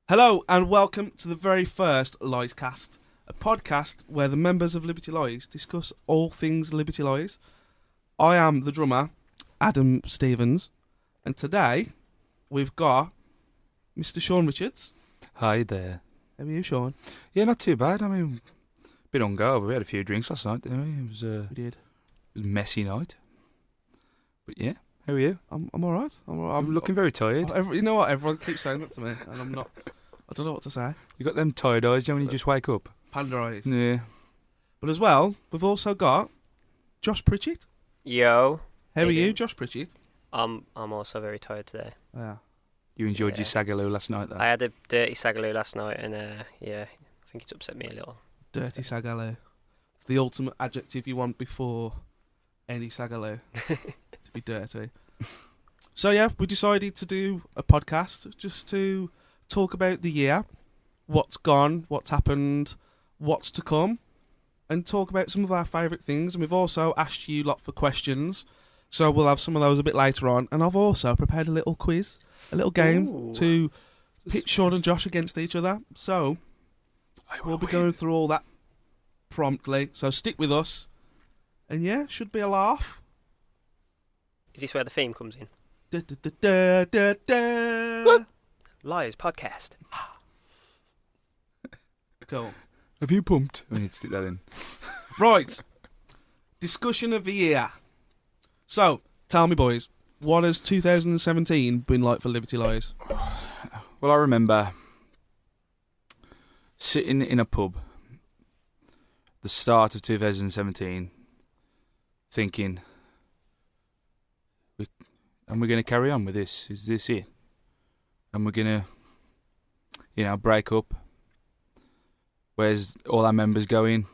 Hello and welcome to the very first LiesCast, a podcast where the members of Liberty Lies discuss all things Liberty Lies. I am the drummer, Adam Stevens, and today we've got Mr. Shaun Richards. Hi there. How are you, Shaun? Yeah, not too bad. I mean, a bit hungover. We had a few drinks last night, didn't we? We did. It was a messy night. But yeah, how are you? I'm all right. I'm looking very tired. You know what? Everyone keeps saying that to me, and I'm not. I don't know what to say. You got them tired eyes, do you know, when you just wake up? Panda eyes. Yeah. But as well, we've also got Josh Pritchett. Yo. How are you, Josh Pritchett? I'm also very tired today. Yeah. You enjoyed your sagaloo last night, though? I had a dirty sagaloo last night, and yeah, I think it's upset me a little. Dirty sagaloo. It's the ultimate adjective you want before any sagaloo. To be dirty. So yeah, we decided to do a podcast just to talk about the year, what's gone, what's happened, what's to come, and talk about some of our favourite things. And we've also asked you lot for questions, so we'll have some of those a bit later on. And I've also prepared a little quiz, a little game to pit Shaun and Josh against each other. So we'll be going through all that promptly. So stick with us, and yeah, should be a laugh. Is this where the theme comes in? Da, da, da, da, da, da. Lies podcast. Cool. Have you pumped? We need to stick that in. Right. Discussion of the year. So, tell me, boys, what has 2017 been like for Liberty Lies? Well, I remember sitting in a pub the start of 2017 thinking, and we're going to carry on with this? Is this it? And we're going to, break up? Where's all our members going?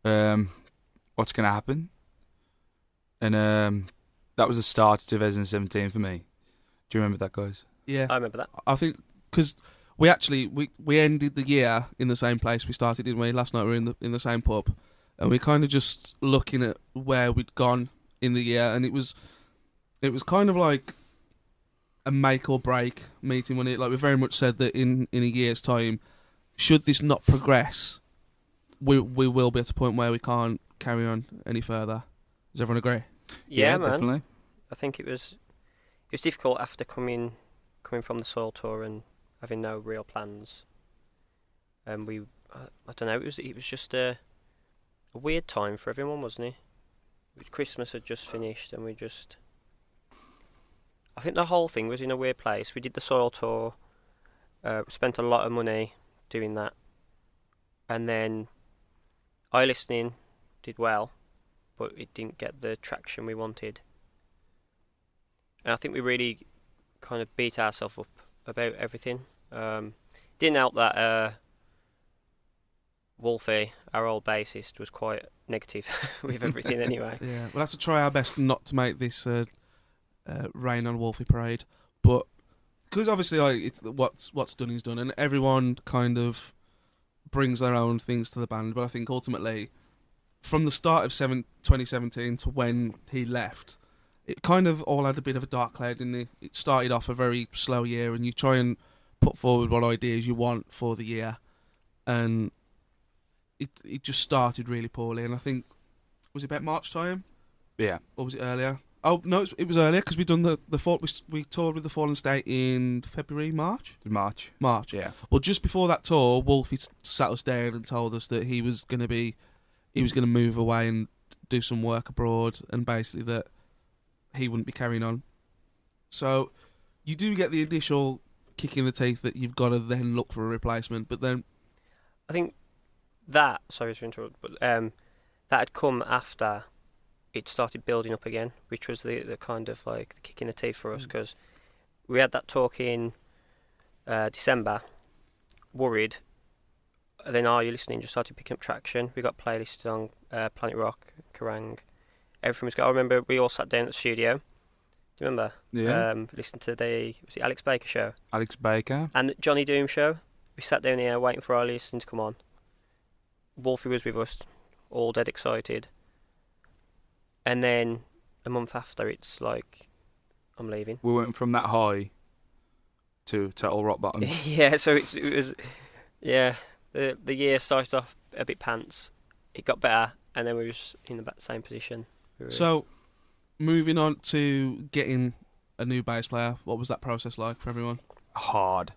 What's going to happen? And that was the start of 2017 for me. Do you remember that, guys? Yeah. I remember that. I think, because we ended the year in the same place we started, didn't we? Last night we were in the same pub. And we kind of just looking at where we'd gone in the year, and it was kind of like a make or break meeting, when it, like, we very much said that in a year's time, should this not progress, we will be at a point where we can't carry on any further. Does everyone agree? Yeah, man. Definitely. I think it was difficult after coming from the soil tour and having no real plans. And I don't know, it was just a weird time for everyone, wasn't it? Christmas had just finished, and I think the whole thing was in a weird place. We did the soil tour, spent a lot of money doing that, and then iListening did well, but it didn't get the traction we wanted. And I think we really kind of beat ourselves up about everything. Didn't help that Wolfie, our old bassist, was quite negative with everything anyway. Yeah, we'll have to try our best not to make this rain on Wolfie parade, but because obviously, like, it's what's done is done, and everyone kind of brings their own things to the band. But I think ultimately, from the start of 2017 to when he left, it kind of all had a bit of a dark cloud, didn't it? It started off a very slow year, and you try and put forward what ideas you want for the year, and it just started really poorly. And I think, was it about March time? Yeah. Or was it earlier? Oh no, it was earlier, because we done we toured with the Fallen Sate in February, March. March. Yeah. Well, just before that tour, Wolfie sat us down and told us that he was going to move away and do some work abroad, and basically that he wouldn't be carrying on. So you do get the initial kick in the teeth that you've got to then look for a replacement, but then I think that, sorry to interrupt, but that had come after it started building up again, which was the kind of like the kick in the teeth for us, because we had that talk in December, worried, and then Are You Listening just started picking up traction. We got playlists on Planet Rock, Kerrang, everything was good. I remember we all sat down at the studio. Do you remember? Yeah. Listened to was it Alex Baker show? Alex Baker. And Johnny Doom show. We sat down here waiting for Are You Listening to come on. Wolfie was with us, all dead excited. And then a month after, it's like, I'm leaving. We went from that high to total rock bottom. Yeah, so it was, yeah, the year started off a bit pants. It got better, and then we were just in the same position. So, moving on to getting a new bass player, what was that process like for everyone? Hard.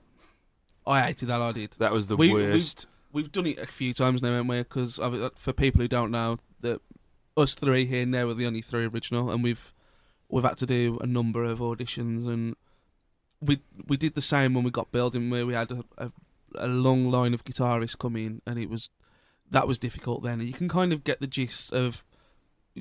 I hated that, I did. That was the worst. We've done it a few times now, haven't we? Because for people who don't know, that us three here now are the only three original, and we've had to do a number of auditions, and we did the same when we got building, where we had a long line of guitarists come in, and that was difficult then. And you can kind of get the gist of,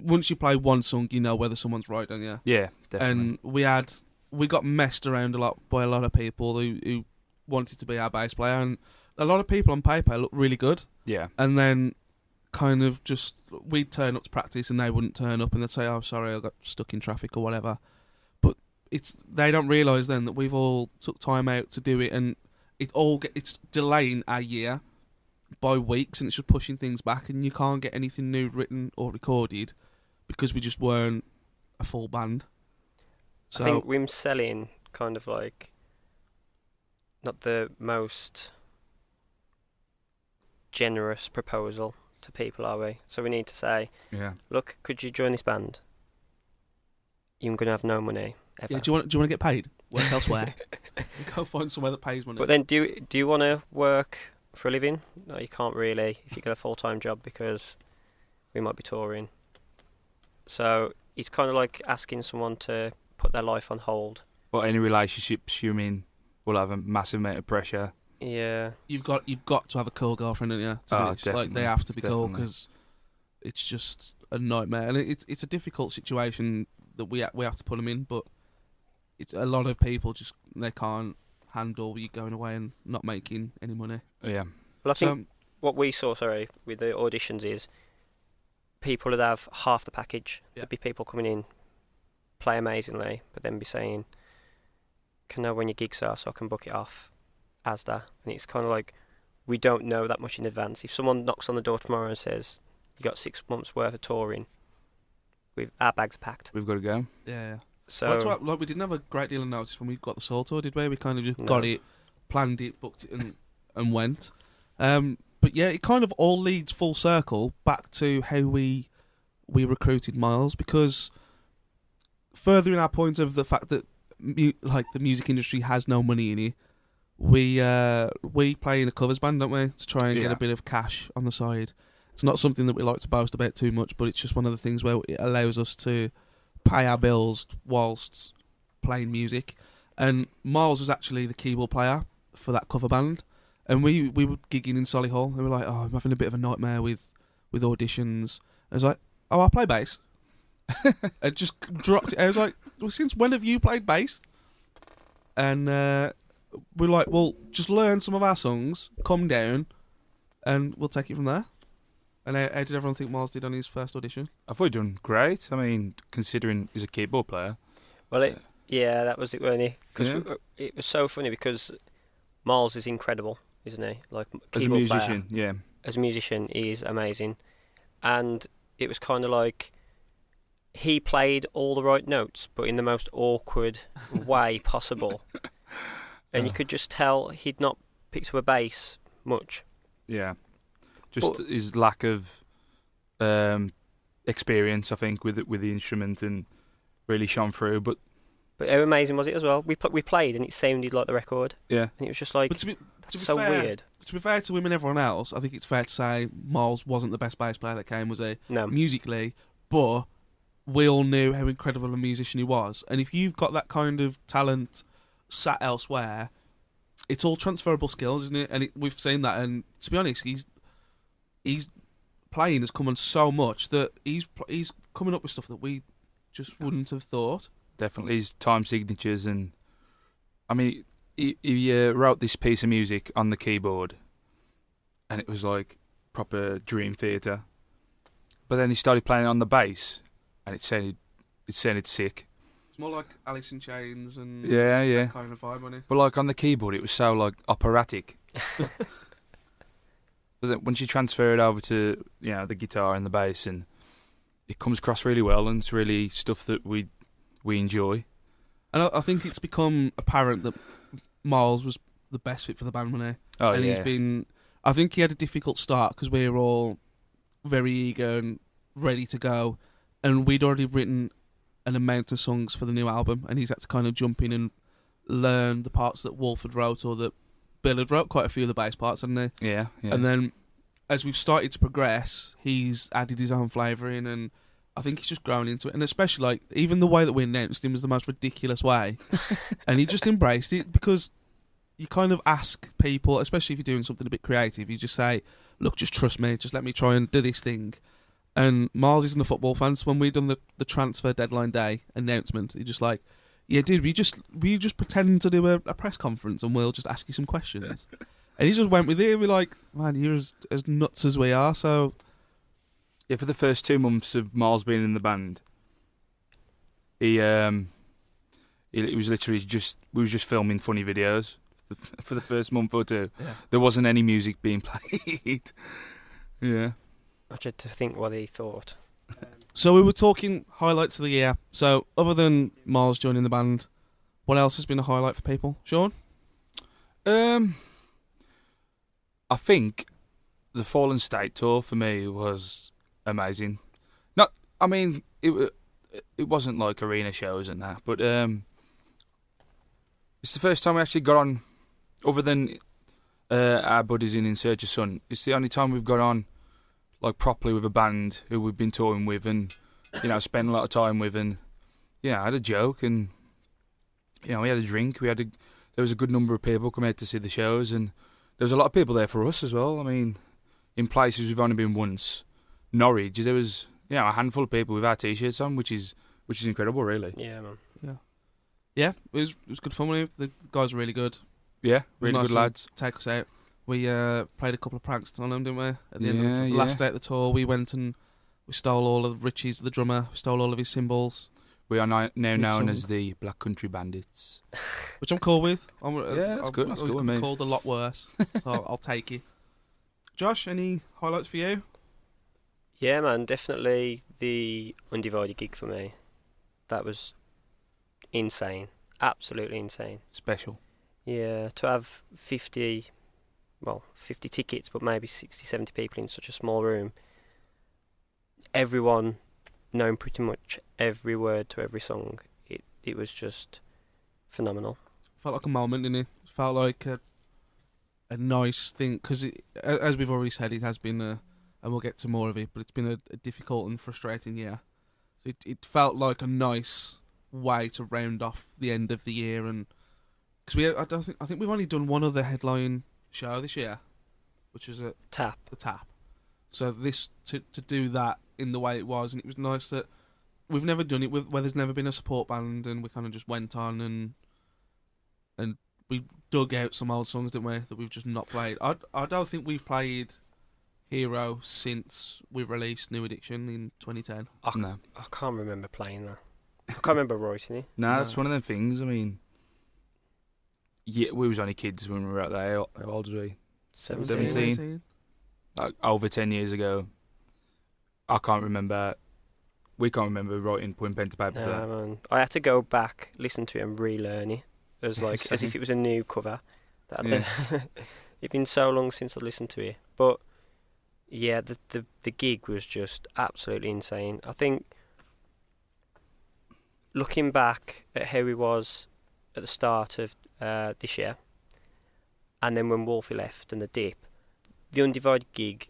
once you play one song, you know whether someone's right, don't you? Yeah, definitely. And we got messed around a lot by a lot of people who wanted to be our bass player, and a lot of people on paper looked really good. Yeah. And then kind of just, we'd turn up to practice and they wouldn't turn up, and they'd say, "Oh, sorry, I got stuck in traffic," or whatever. But they don't realise then that we've all took time out to do it, and it's delaying our year by weeks, and it's just pushing things back, and you can't get anything new written or recorded because we just weren't a full band. So, I think we're selling kind of like not the most generous proposal to people, are we? So we need to say, look, could you join this band? You're going to have no money ever. Yeah, do you want to get paid? Work elsewhere. Go find somewhere that pays money. But then, do you want to work for a living? No, you can't really if you get a full-time job, because we might be touring. So it's kind of like asking someone to put their life on hold. Well, any relationships, you mean, will have a massive amount of pressure. Yeah. You've got to have a cool girlfriend, haven't you? Like, they have to be cool, because it's just a nightmare, and it's a difficult situation that we have to put them in. But it's a lot of people just, they can't handle you going away and not making any money. Yeah. Well, I think what we saw, with the auditions is people would have half the package. Yeah. There'd be people coming in, play amazingly, but then be saying, "Can I know when your gigs are so I can book it off?" Asda. And it's kind of like, we don't know that much in advance. If someone knocks on the door tomorrow and says, "You got 6 months worth of touring," our bags are packed. We've got to go. Yeah. So well, that's right. Like, we didn't have a great deal of notice when we got the Soul Tour, did we? We kind of just got it, planned it, booked it, and went. But yeah, it kind of all leads full circle back to how we recruited Miles, because furthering our point of the fact that the music industry has no money in it, we play in a covers band, don't we, to try and get a bit of cash on the side. It's not something that we like to boast about too much, but it's just one of the things where it allows us to pay our bills whilst playing music. And Miles was actually the keyboard player for that cover band, and we were gigging in Solihull, and we were like, "Oh, I'm having a bit of a nightmare with auditions." I was like, "Oh, I play bass." And just dropped it. I was like, "Well, since when have you played bass?" And we're like, "Well, just learn some of our songs, come down, and we'll take it from there." And how did everyone think Miles did on his first audition? I thought he'd done great. I mean, considering he's a keyboard player. Well, that was it, wasn't it? Because it was so funny, because Miles is incredible, isn't he? Like, as a musician, player, as a musician, he is amazing. And it was kind of like, he played all the right notes, but in the most awkward way possible. And you could just tell he'd not picked up a bass much. Yeah. Just his lack of experience, I think, with the instrument, and really shone through. But how amazing was it as well? We played, and it sounded like the record. Yeah. And it was just like, that's so weird. To be fair to him and everyone else, I think it's fair to say Miles wasn't the best bass player that came, was he? No. Musically, but we all knew how incredible a musician he was. And if you've got that kind of talent sat elsewhere, it's all transferable skills, isn't it? And we've seen that. And to be honest, he's playing has come on so much that he's coming up with stuff that we just wouldn't have thought. Definitely his time signatures, and I mean, he wrote this piece of music on the keyboard, and it was like proper dream theatre. But then he started playing on the bass, and it sounded sick. It's more like Alice in Chains and that kind of vibe, wasn't it? But like on the keyboard, it was so like operatic. But then once you transfer it over to the guitar and the bass, and it comes across really well, and it's really stuff that we enjoy. And I think it's become apparent that Miles was the best fit for the band, wasn't he? Oh, and yeah. he's been. I think he had a difficult start because we were all very eager and ready to go, and we'd already written an amount of songs for the new album, and he's had to kind of jump in and learn the parts that Wolf had wrote or that Bill had wrote. Quite a few of the bass parts, hadn't he? Yeah. And then, as we've started to progress, he's added his own flavour in, and I think he's just grown into it. And especially, like, even the way that we announced him was the most ridiculous way, and he just embraced it because you kind of ask people, especially if you're doing something a bit creative, you just say, "Look, just trust me, just let me try and do this thing." And Miles isn't a football fan, so when we done the transfer deadline day announcement, he just like, "Yeah, dude, we just pretend to do a press conference and we'll just ask you some questions." And he just went with it. We're like, "Man, you're as nuts as we are." So yeah, for the first 2 months of Miles being in the band, he was literally we was just filming funny videos for the first month or two. yeah. There wasn't any music being played. Yeah. I tried to think what he thought. So we were talking highlights of the year. So other than Miles joining the band, what else has been a highlight for people? Shaun? I think the Fallen Sate tour for me was amazing. It wasn't like arena shows and that, but it's the first time we actually got on, other than our buddies in Search of Sun. It's the only time we've got on like properly with a band who we've been touring with and spent a lot of time with, and I had a joke and we had a drink. There was a good number of people come out to see the shows, and there was a lot of people there for us as well. I mean, in places we've only been once, Norwich, there was a handful of people with our t-shirts on, which is incredible, really. Yeah, man. Yeah, it was good fun. The guys were really good. Yeah, really nice good lads. Take us out. We played a couple of pranks on them, didn't we? At the end of the Yeah. last day of the tour, we went and we stole all of Richie's, the drummer, we stole all of his cymbals, We are now known song. as the Black Country Bandits. which I'm cool with. That's good. That's good with me. Called a lot worse, so I'll take it. Josh, any highlights for you? Yeah, man, definitely the Undivided gig for me. That was insane. Absolutely insane. Special. Yeah, to have 50 tickets, but maybe 60, 70 people in such a small room. Everyone knowing pretty much every word to every song. It was just phenomenal. Felt like a moment, didn't it? Felt like a nice thing, because as we've already said, it has been and we'll get to more of it, but it's been a difficult and frustrating year. So it felt like a nice way to round off the end of the year, and because I think we've only done one other headline show this year, which was at Tap. the Tap. So this to do that in the way it was, and it was nice that we've never done it where there's never been a support band, and we kind of just went on and we dug out some old songs, didn't we, that we've just not played. I don't think we've played Hero since we released New Addiction in 2010. No. I can't remember playing that. I can't remember writing it. Nah, No. that's one of them things. I mean, yeah, we was only kids when we were out there. How old was we? 17. Like, over 10 years ago. I can't remember. We can't remember putting pen to paper for that. Man. I had to go back, listen to it, and relearn it as Same. if it was a new cover. Yeah. It'd been so long since I listened to it, but yeah, the gig was just absolutely insane. I think looking back at how he was at the start of this year, and then when Wolfie left and the dip, the Undivided gig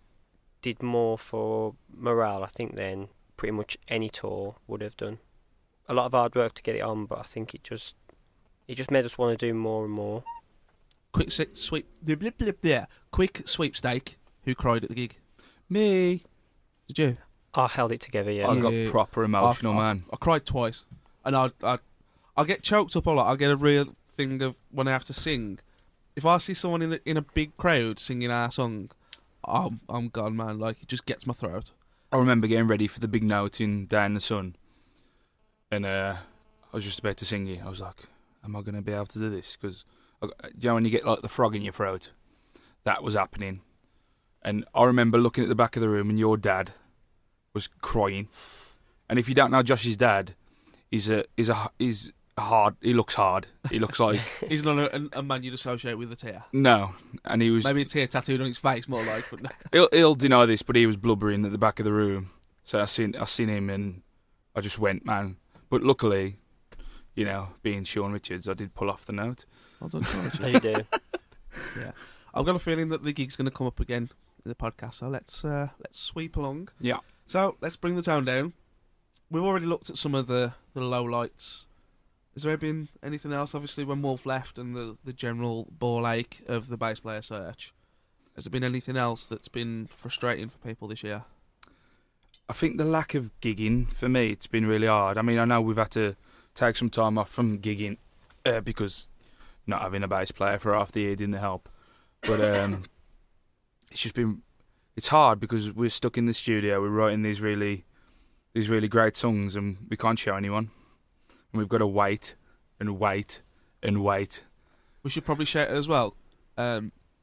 did more for morale, I think, than pretty much any tour would have done. A lot of hard work to get it on, but I think it just made us want to do more and more. Quick sweepstake. Who cried at the gig? Me. Did you? I held it together, yeah. I got Yeah. proper emotional, man. I cried twice, and I get choked up a lot. I get a real thing of when I have to sing. If I see someone in a big crowd singing our song, I'm gone, man. Like, it just gets my throat. I remember getting ready for the big note in Day in the Sun, and I was just about to sing it. I was like, am I going to be able to do this? Because, when you get like the frog in your throat, that was happening. And I remember looking at the back of the room, and your dad was crying. And if you don't know Josh's dad, he's a hard. He looks hard. He looks like He's not a man you'd associate with a tear. no, and he was Maybe a tear tattooed on his face, more like. But no. He'll deny this, but he was blubbering at the back of the room. So I seen him, and I just went, man. But luckily, you know, being Shaun Richards, I did pull off the note. Well done, Shaun Richards. As you do. Yeah, I've got a feeling that the gig's going to come up again in the podcast. So let's sweep along. Yeah. So let's bring the tone down. We've already looked at some of the low lights. Has there been anything else? Obviously, when Wolf left and the general ball ache of the bass player search, has there been anything else that's been frustrating for people this year? I think the lack of gigging, for me, it's been really hard. I mean, I know we've had to take some time off from gigging because not having a bass player for half the year didn't help. But it's hard because we're stuck in the studio, we're writing these really great songs and we can't show anyone. And we've got to wait and wait and wait. We should probably shout it as well.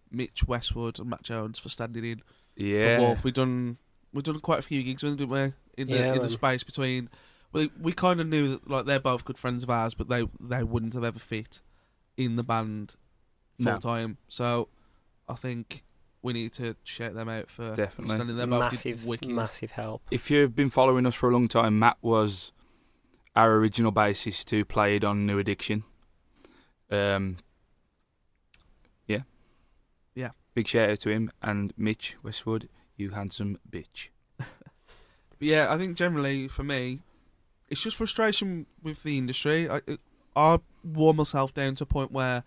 Mitch Westwood and Matt Jones for standing in Yeah. for Wolf. We've done quite a few gigs, didn't we? In the space between, we kind of knew that like they're both good friends of ours, but they wouldn't have ever fit in the band full time. So I think we need to shout them out for Definitely standing there. Both did wicked. Massive help. If you've been following us for a long time, Matt was our original bassist who played on New Addiction. Yeah. Big shout out to him and Mitch Westwood, you handsome bitch. But yeah, I think generally for me, it's just frustration with the industry. I wore myself down to a point where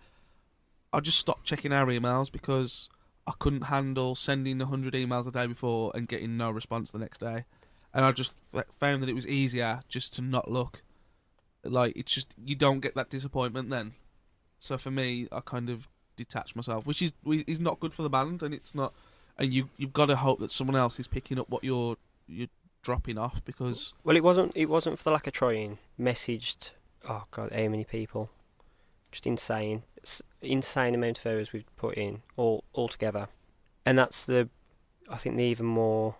I just stopped checking our emails because I couldn't handle sending 100 emails a day before and getting no response the next day. And I just found that it was easier just to not look. Like, it's just, you don't get that disappointment then. So for me, I kind of detached myself, which is not good for the band, and it's not. And you've got to hope that someone else is picking up what you're dropping off, because... Well, it wasn't for the lack of trying. Messaged, oh God, how many people? Just insane. Insane amount of hours we've put in, all together. And that's I think the even more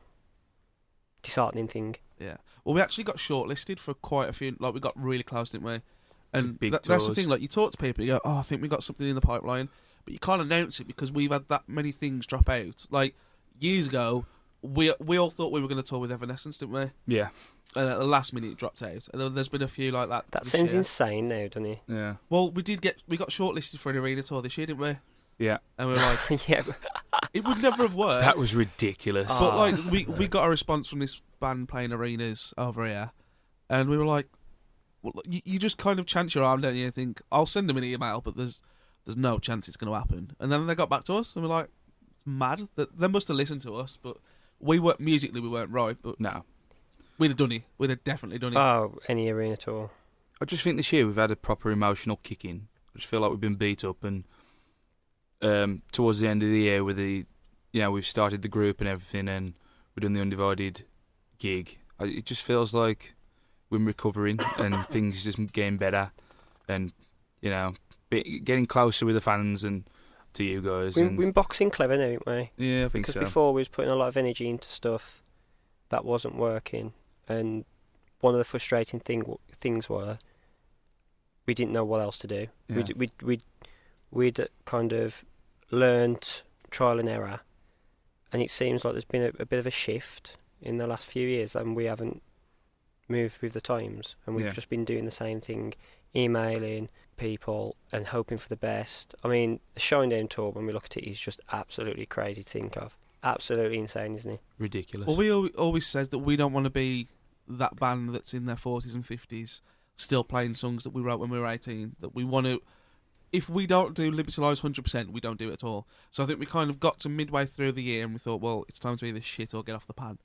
disheartening thing. Yeah. Well, we actually got shortlisted for quite a few. Like, we got really close, didn't we? And that's the thing. Like, you talk to people, you go, "Oh, I think we got something in the pipeline," but you can't announce it because we've had that many things drop out. Like years ago, we all thought we were going to tour with Evanescence, didn't we? Yeah. And at the last minute, it dropped out. And then there's been a few like that. That sounds insane now, doesn't it? Yeah. Well, we got shortlisted for an arena tour this year, didn't we? Yeah. And we were like, yeah. It would never have worked. That was ridiculous. But like, we got a response from this band playing arenas over here, and we were like, well, you just kind of chance your arm, don't you? You think, I'll send them an email, but there's no chance it's going to happen. And then they got back to us, and we're like, it's mad. That they must have listened to us, but we weren't right, but no. We'd have done it. We'd have definitely done it. Oh, any arena tour. I just think this year we've had a proper emotional kick in. I just feel like we've been beat up, and towards the end of the year, we've started the group and everything, and we're doing the Undivided gig. It just feels like we're recovering and things just getting better, and getting closer with the fans and to you guys. We've been boxing clever now, haven't we? Yeah, I think so. Because before we was putting a lot of energy into stuff that wasn't working, and one of the frustrating things were we didn't know what else to do. Yeah. We'd kind of learnt trial and error, and it seems like there's been a bit of a shift in the last few years, and we haven't moved with the times, and we've just been doing the same thing, emailing people and hoping for the best. I mean, the Shinedown tour, when we look at it, is just absolutely crazy to think of. Absolutely insane, isn't it? Ridiculous. Well, we always says that we don't want to be that band that's in their 40s and 50s still playing songs that we wrote when we were 18. That we want to... If we don't do Liberty Lies 100%, we don't do it at all. So I think we kind of got to midway through the year and we thought, well, it's time to either shit or get off the pan.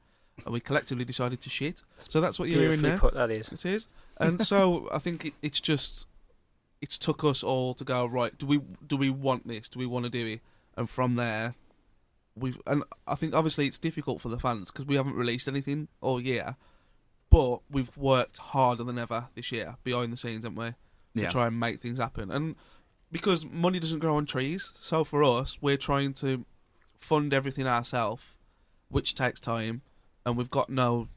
And we collectively decided to shit. So that's what you're hearing now. Put, that is. It is. And so I think it's took us all to go, right, do we want this? Do we want to do it? And from there, and I think obviously it's difficult for the fans because we haven't released anything all year, but we've worked harder than ever this year behind the scenes, haven't we? To try and make things happen. And because money doesn't grow on trees, so for us, we're trying to fund everything ourselves, which takes time, and we've got no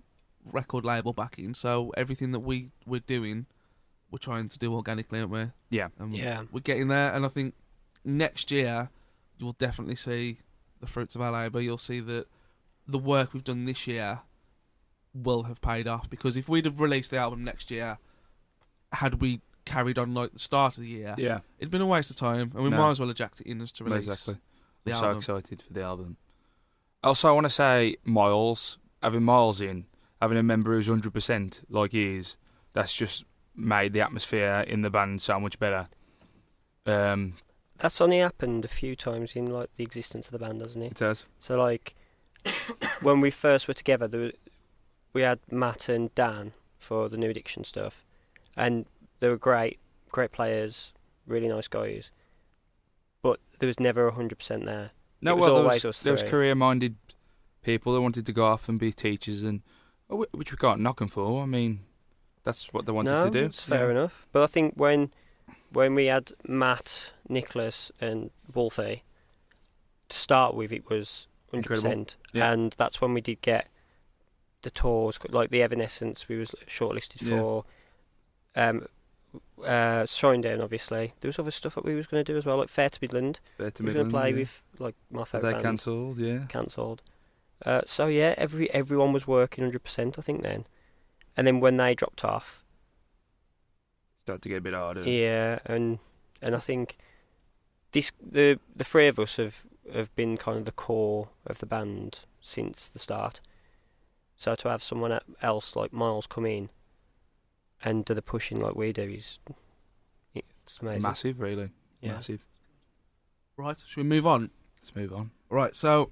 record label backing, so everything that we're doing we're trying to do organically, aren't we? Yeah. Yeah. We're getting there, and I think next year you'll definitely see the fruits of our labour. You'll see that the work we've done this year will have paid off, because if we'd have released the album next year, had we carried on like the start of the year, it'd been a waste of time, and we might as well have jacked it in as to release exactly. the I'm album. so excited for the album. Also, I want to say Miles, having Miles in, having a member who's 100% like he is, that's just made the atmosphere in the band so much better. That's only happened a few times in like the existence of the band, hasn't it? It has. So like when we first were together, we had Matt and Dan for the New Addiction stuff, and they were great players, really nice guys. But there was never 100% there. No, it was well, always us there was three. career-minded people that wanted to go off and be teachers, and which we can't knock them for. I mean, that's what they wanted to do. It's fair enough. But I think when we had Matt, Nicholas, and Wolfie, to start with, it was 100%. Incredible. Yeah. And that's when we did get the tours, like the Evanescence we was shortlisted for. Shinedown, obviously. There was other stuff that we was going to do as well, like Fair to Midland. We were going to play with like my favourite They cancelled, Cancelled. So yeah, everyone was working 100%, I think then. And then when they dropped off, started to get a bit harder. yeah, and I think the three of us have been kind of the core of the band since the start. So to have someone else like Miles come in and do the pushing like we do it's amazing. Massive, really. Yeah. Massive. Right, should we move on? Let's move on. Right, so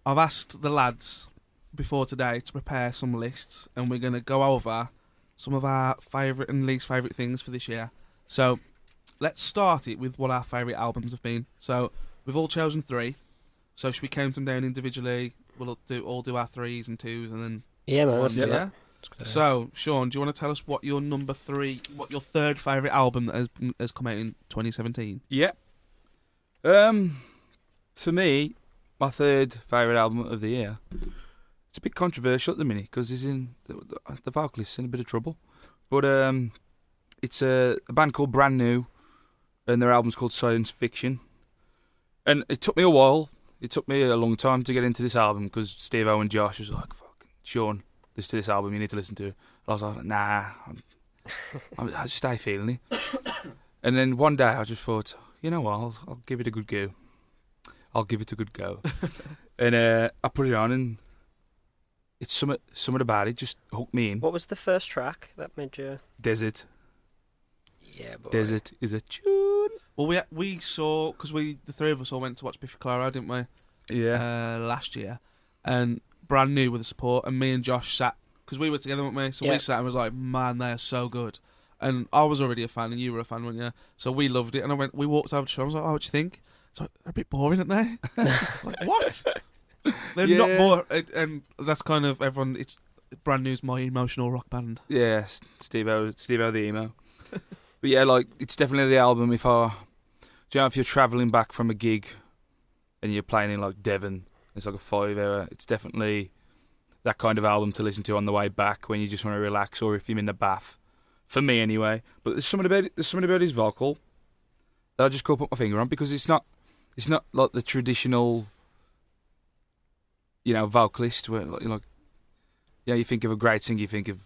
I've asked the lads before today to prepare some lists, and we're going to go over some of our favourite and least favourite things for this year. So let's start it with what our favourite albums have been. So we've all chosen 3. So should we count them down individually? We'll all do our 3s and 2s, and then Yeah, man. Let's do yeah. that. So Shaun, do you want to tell us what your third favourite album that has come out in 2017? Yeah. For me, my third favourite album of the year. It's a bit controversial at the minute because the vocalist's in a bit of trouble. But it's a band called Brand New, and their album's called Science Fiction. And it took me a while. It took me a long time to get into this album because Steve-O and Josh was like, "Fuck, Shaun, listen to this album. You need to listen to it." And I was like, "Nah, I just stay feeling it." And then one day I just thought, you know what? I'll give it a good go. And I put it on, and it's something about it just hooked me in. What was the first track that made you? Desert. Yeah, boy. Desert is a tune. Well, we saw, because the 3 of us all went to watch Biffy Clyro, didn't we? Yeah. Last year, and Brand New with the support, and me and Josh sat, because we were together, weren't we? So we sat and was like, man, they are so good. And I was already a fan, and you were a fan, weren't you? So we loved it, and we walked over to Shaun, I was like, oh, what do you think? It's like, they're a bit boring, aren't they? Like, what? They're not more, and that's kind of everyone. It's Brand New's my emotional rock band. Yeah, Steve-O the emo. But yeah, like, it's definitely the album if you're travelling back from a gig and you're playing in like Devon, it's like a 5-hour, it's definitely that kind of album to listen to on the way back when you just want to relax, or if you're in the bath. For me anyway. But there's something about his vocal that I just can't put my finger on, because it's not like the traditional, vocalist where you think of a great singer, you think of,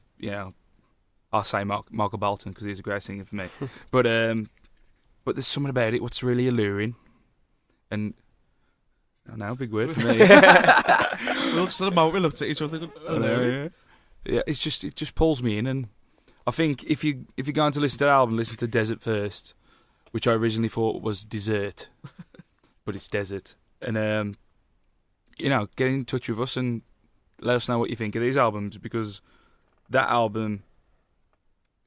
I'll say Michael Bolton because he's a great singer for me. But there's something about it what's really alluring, and I know, big word for me. We all just at a moment we looked at each other. Yeah, it just pulls me in, and I think if you're going to listen to the album, listen to Desert first, which I originally thought was Desert, but it's Desert. And get in touch with us and let us know what you think of these albums, because that album,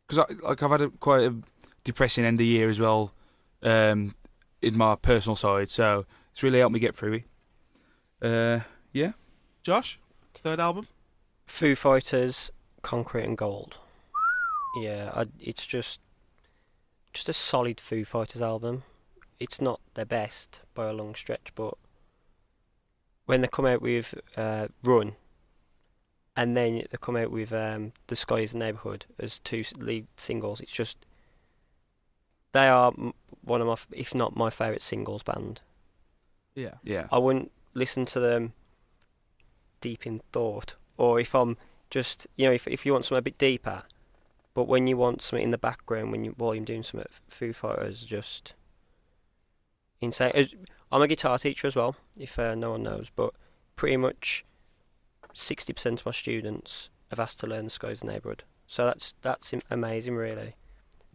because I've had quite a depressing end of year as well, in my personal side, so it's really helped me get through it. Yeah. Josh, third album? Foo Fighters, Concrete and Gold. Yeah, it's just a solid Foo Fighters album. It's not their best by a long stretch, but when they come out with Run, and then they come out with The Sky is the Neighbourhood as two lead singles. It's just they are one of my, if not my favourite singles band. Yeah. Yeah. I wouldn't listen to them deep in thought, or if I'm just, if you want something a bit deeper, but when you want something in the background while you're doing something, Foo Fighters just insane. I'm a guitar teacher as well, if no one knows, but pretty much 60% of my students have asked to learn The Sky is the Neighbourhood. So that's amazing, really.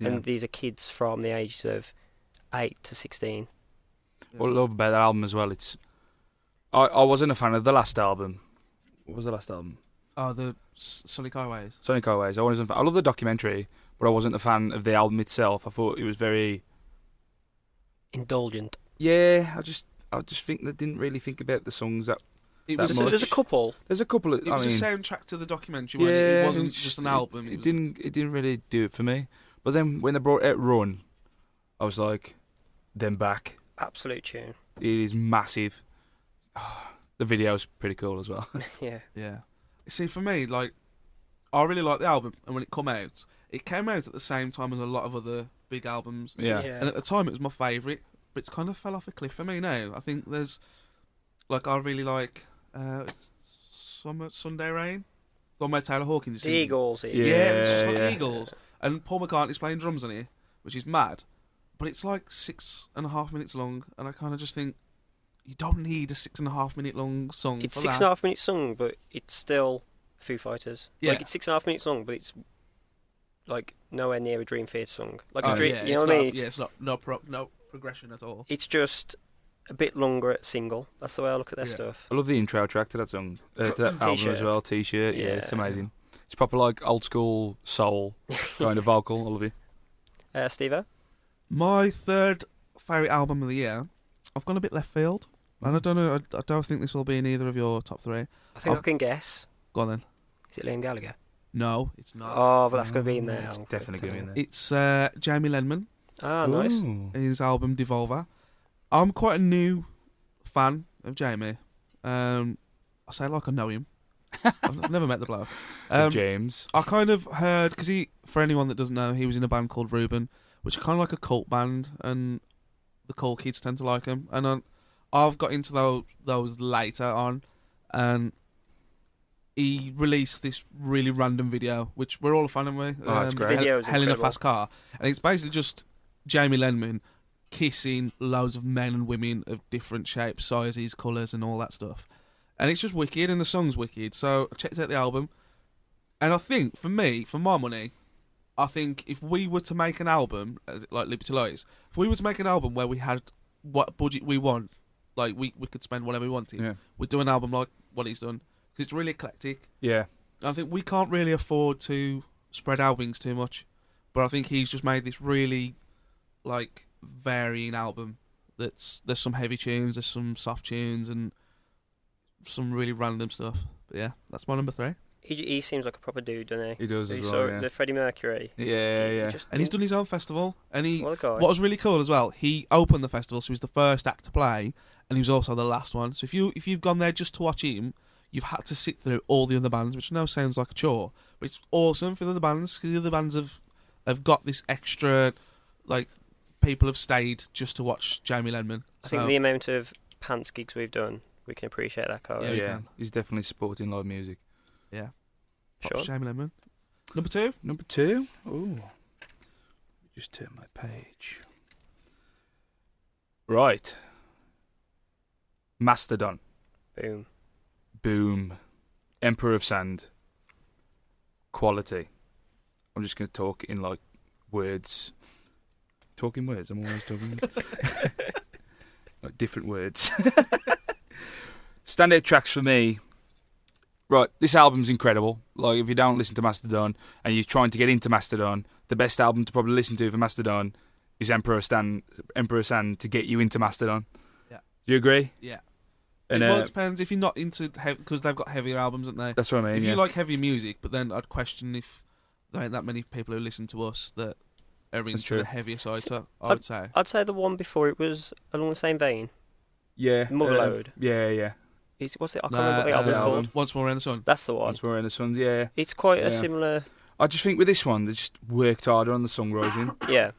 Yeah. And these are kids from the ages of 8 to 16. What I love about that album as well, I wasn't a fan of the last album. What was the last album? Oh, the Sonic Highways. Sonic Highways. I love the documentary, but I wasn't a fan of the album itself. I thought it was very indulgent. Yeah, I just think they didn't really think about the songs that much. There's a couple. There's a couple. It was a soundtrack to the documentary. Yeah, it wasn't just an album. It didn't really do it for me. But then when they brought out Run, I was like, them back. Absolute tune. It is massive. The video's pretty cool as well. Yeah. Yeah. See, for me, like, I really like the album, and when it came out at the same time as a lot of other big albums. Yeah. And at the time, it was my favourite, but it's kind of fell off a cliff for me now. I think there's, like, I really like Sunday Rain. The one where Taylor Hawkins is The singing. Eagles. Yeah, it's just like the Eagles. And Paul McCartney's playing drums on it, which is mad. But it's like 6.5 minutes long, and I kind of just think, you don't need a 6.5 minute long song. It's for 6.5 minutes long, but it's still Foo Fighters. Yeah. Like, it's 6.5 minutes long, but it's like nowhere near a Dream Theater song. Like Oh, a Dream, yeah, you know what I mean? It's not no progression at all. It's just a bit longer at single. That's the way I look at their Yeah. stuff. I love the intro track to that song, to that album as T-shirt. well. T-shirt, yeah, Yeah. it's amazing. It's proper like old school soul kind of vocal. I love it. Steve-O? My third favourite album of the year, I've gone a bit left field. And I don't know, I don't think this will be in either of your top three. I think I can guess. Go on then. Is it Liam Gallagher? No, it's not. Oh, but that's going to be in there. It's I'm definitely going to be in there. It's Jamie Lenman, Ah, nice. Ooh. his album Devolver. I'm quite a new fan of Jamie. I say it like I know him. I've never met the bloke. James. I kind of heard, because for anyone that doesn't know, he was in a band called Reuben, which is kind of like a cult band, and the cool kids tend to like him. And I've got into those later on, and he released this really random video, which we're all a fan of. It's great. The video is Hell in a incredible. Fast Car, and it's basically just Jamie Lenman kissing loads of men and women of different shapes, sizes, colours, and all that stuff. And it's just wicked, and the song's wicked. So I checked out the album, and I think, for me, for my money, I think if we were to make an album, like Liberty Lies, if we were to make an album where we had what budget we want, like we could spend whatever we wanted, Yeah. we'd do an album like what he's done, because it's really eclectic. Yeah. I think we can't really afford to spread our wings too much, but I think he's just made this really, like, varying album. There's some heavy tunes, there's some soft tunes, and some really random stuff. But yeah, that's my number 3. He seems like a proper dude, doesn't he? He does as He well, saw yeah. the Freddie Mercury. Yeah. And he's done his own festival, and What a guy. what was really cool as well, he opened the festival, so he was the first act to play, and he was also the last one. So if you've gone there just to watch him, you've had to sit through all the other bands, which I know sounds like a chore, but it's awesome for the other bands, because the other bands have got this extra, like, people have stayed just to watch Jamie Lenman. I think the amount of pants gigs we've done, we can appreciate that, can't we? Yeah, we Yeah. can. He's definitely supporting live music. Yeah. Shaun? Jamie Lenman. Number 2? Number 2. Ooh. Just turn my page. Right. Mastodon. Boom. Boom. Emperor of Sand. Quality. I'm just going to talk in, like, words. Talking words. I'm always talking. Like, different words. Standout tracks for me. Right, this album's incredible. Like, if you don't listen to Mastodon and you're trying to get into Mastodon, the best album to probably listen to for Mastodon is Emperor of Sand to get you into Mastodon. Yeah. Do you agree? Yeah. And Well, it depends if you're not into because they've got heavier albums, haven't they? that's what I mean. If Yeah. you like heavy music, but then I'd question if there ain't that many people who listen to us that are into true. the heavier side. So I would say, I'd say the one before it was along the same vein. yeah. Motherload. Yeah. What's it? I can't remember what the album's called. Once More in the Sun. That's the one. Once More in the Sun, yeah. It's quite a similar... I just think with this one, they just worked harder on the songwriting. Yeah.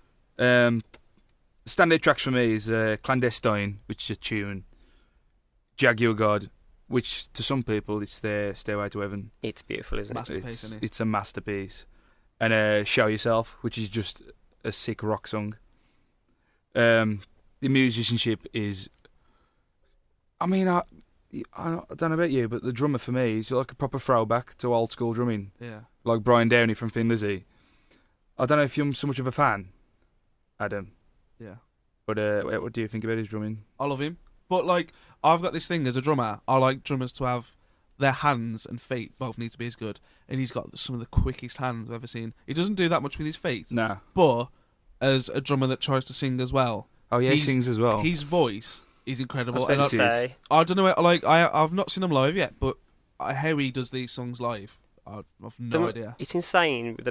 Standout tracks for me is Clandestine, which is a tune, Jaguar God, which to some people it's their Stairway to Heaven. It's beautiful, isn't it? Masterpiece, isn't it? It's a masterpiece. And Show Yourself, which is just a sick rock song. The musicianship is... I mean, I don't know about you, but the drummer for me is like a proper throwback to old school drumming. Yeah. Like Brian Downey from Thin Lizzy. I don't know if you're so much of a fan, Adam. Yeah. But what do you think about his drumming? I love him. But, like, I've got this thing as a drummer. I like drummers to have their hands and feet both need to be as good. And he's got some of the quickest hands I've ever seen. He doesn't do that much with his feet. Nah. But as a drummer that tries to sing as well. Oh, yeah, he sings as well. His voice is incredible. I was about to say. I don't know, like, I've not seen him live yet, but how he does these songs live, I've no idea. It's insane with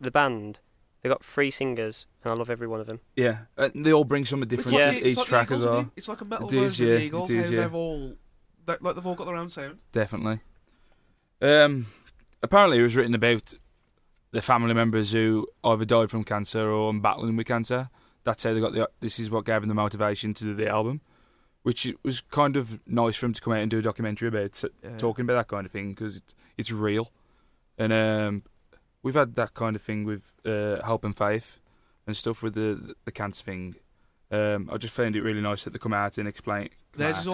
the band. They've got 3 singers, and I love every one of them. Yeah, they all bring something different to each track Eagles, as well. It's like a metal version of the Eagles, they've all got their own sound. Definitely. Apparently it was written about the family members who either died from cancer or are battling with cancer. That's how they got this is what gave them the motivation to do the album, which was kind of nice for him to come out and do a documentary about talking about that kind of thing, because it's real. And we've had that kind of thing with Hope and Faith and stuff with the cancer thing. I just found it really nice that they come out and explain. It's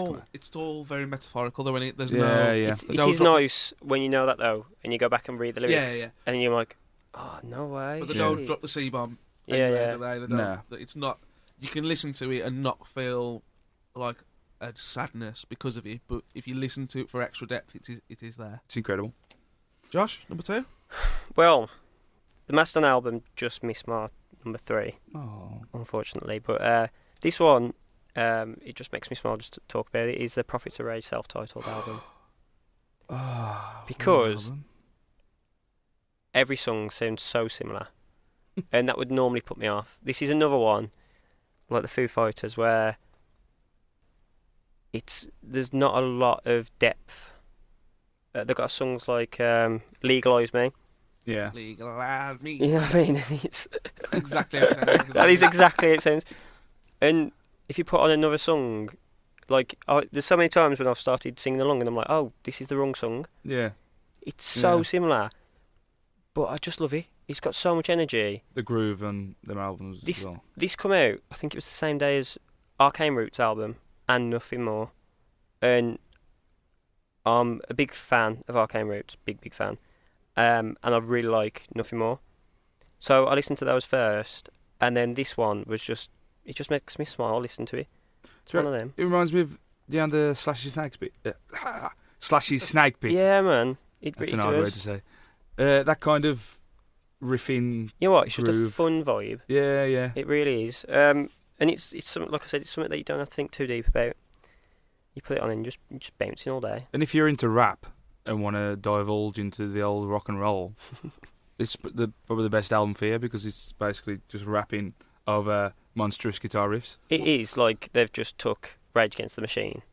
all very metaphorical though. It is nice when you know that though, and you go back and read the lyrics, and you're like, oh no way. But they don't drop the C-bomb. It's not. You can listen to it and not feel like a sadness because of it, but if you listen to it for extra depth, it is there. It's incredible. Josh, number 2. Well, the Mastodon album just missed my number 3, unfortunately. But this one, it just makes me smile just to talk about it. Is the Prophets of Rage self-titled album? Because every song sounds so similar, and that would normally put me off. This is another one, like the Foo Fighters, where there's not a lot of depth. They've got songs like Legalise Me. Yeah. Legalise Me. You know what I mean? It's exactly how it sounds. That is exactly how it sounds. And if you put on another song, like, there's so many times when I've started singing along and I'm like, oh, this is the wrong song. Yeah. It's so similar. But I just love it. It's got so much energy. The groove on them albums as well. This come out, I think it was the same day as Arcane Roots album and Nothing More. And I'm a big fan of Arcane Roots, big fan. And I really like Nothing More. So I listened to those first, and then this one was it just makes me smile listening to it. It's one of them. It reminds me of the Slashy Snake bit. Slashy Snake bit. Yeah, man. That's an hard word to say. That kind of riffing. You know what? It's groove. just a fun vibe. Yeah. It really is. And it's something, like I said, it's something that you don't have to think too deep about. You put it on and just bouncing all day. And if you're into rap and want to divulge into the old rock and roll, it's probably the best album for you, because it's basically just rapping over monstrous guitar riffs. It is like they've just took Rage Against the Machine,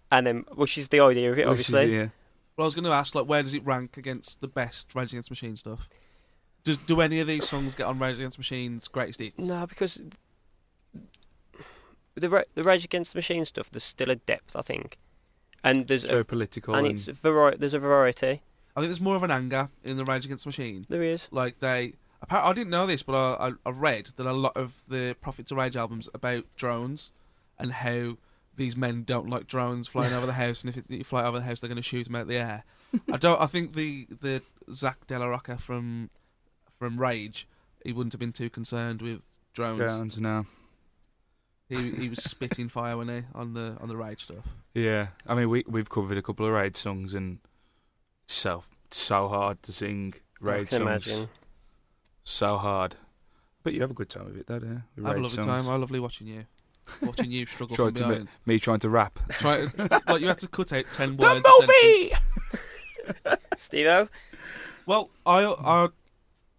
and then which is the idea of it, obviously. Well, I was going to ask, like, where does it rank against the best Rage Against the Machine stuff? Do any of these songs get on Rage Against the Machine's greatest hits? No, because the Rage Against the Machine stuff, there's still a depth, I think, and there's so political, and it's there's a variety. I think there's more of an anger in the Rage Against the Machine. There is. Like I didn't know this, but I read that a lot of the Prophets of Rage albums about drones and how these men don't like drones flying over the house, and if you fly over the house, they're going to shoot them out of the air. I think the Zach De La Rocca from Rage, he wouldn't have been too concerned with drones. No. He was spitting fire when he on the Rage stuff. Yeah, I mean we've covered a couple of Rage songs, and it's so hard to sing Rage songs. Imagine. So hard. But you have a good time with it, don't you? I have a lovely time. I lovely watching you struggle from behind. Me trying to rap. Like you had to cut out 10 words. The movie. Steve-O? Well, I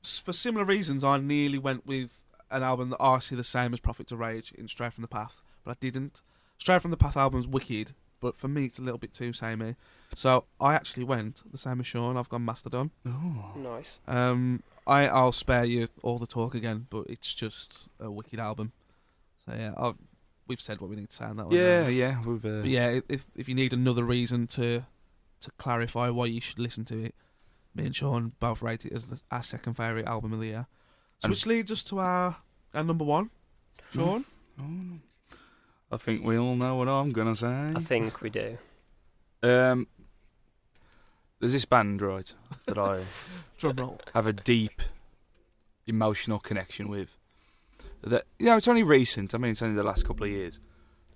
for similar reasons, I nearly went with an album that I see the same as Prophets of Rage in Stray from the Path, but I didn't. Stray from the Path album's wicked, but for me it's a little bit too samey. So I actually went the same as Shaun. I've gone Mastodon. Oh. Nice. I'll spare you all the talk again, but it's just a wicked album. So yeah, we've said what we need to say on that one. Yeah. We've. But yeah, if you need another reason to clarify why you should listen to it, me and Shaun both rate it as our second favourite album of the year. So which leads us to our number one, Shaun. I think we all know what I'm gonna say. I think we do. There's this band, right, that I Drum roll. have a deep emotional connection with. That it's only recent. I mean, it's only the last couple of years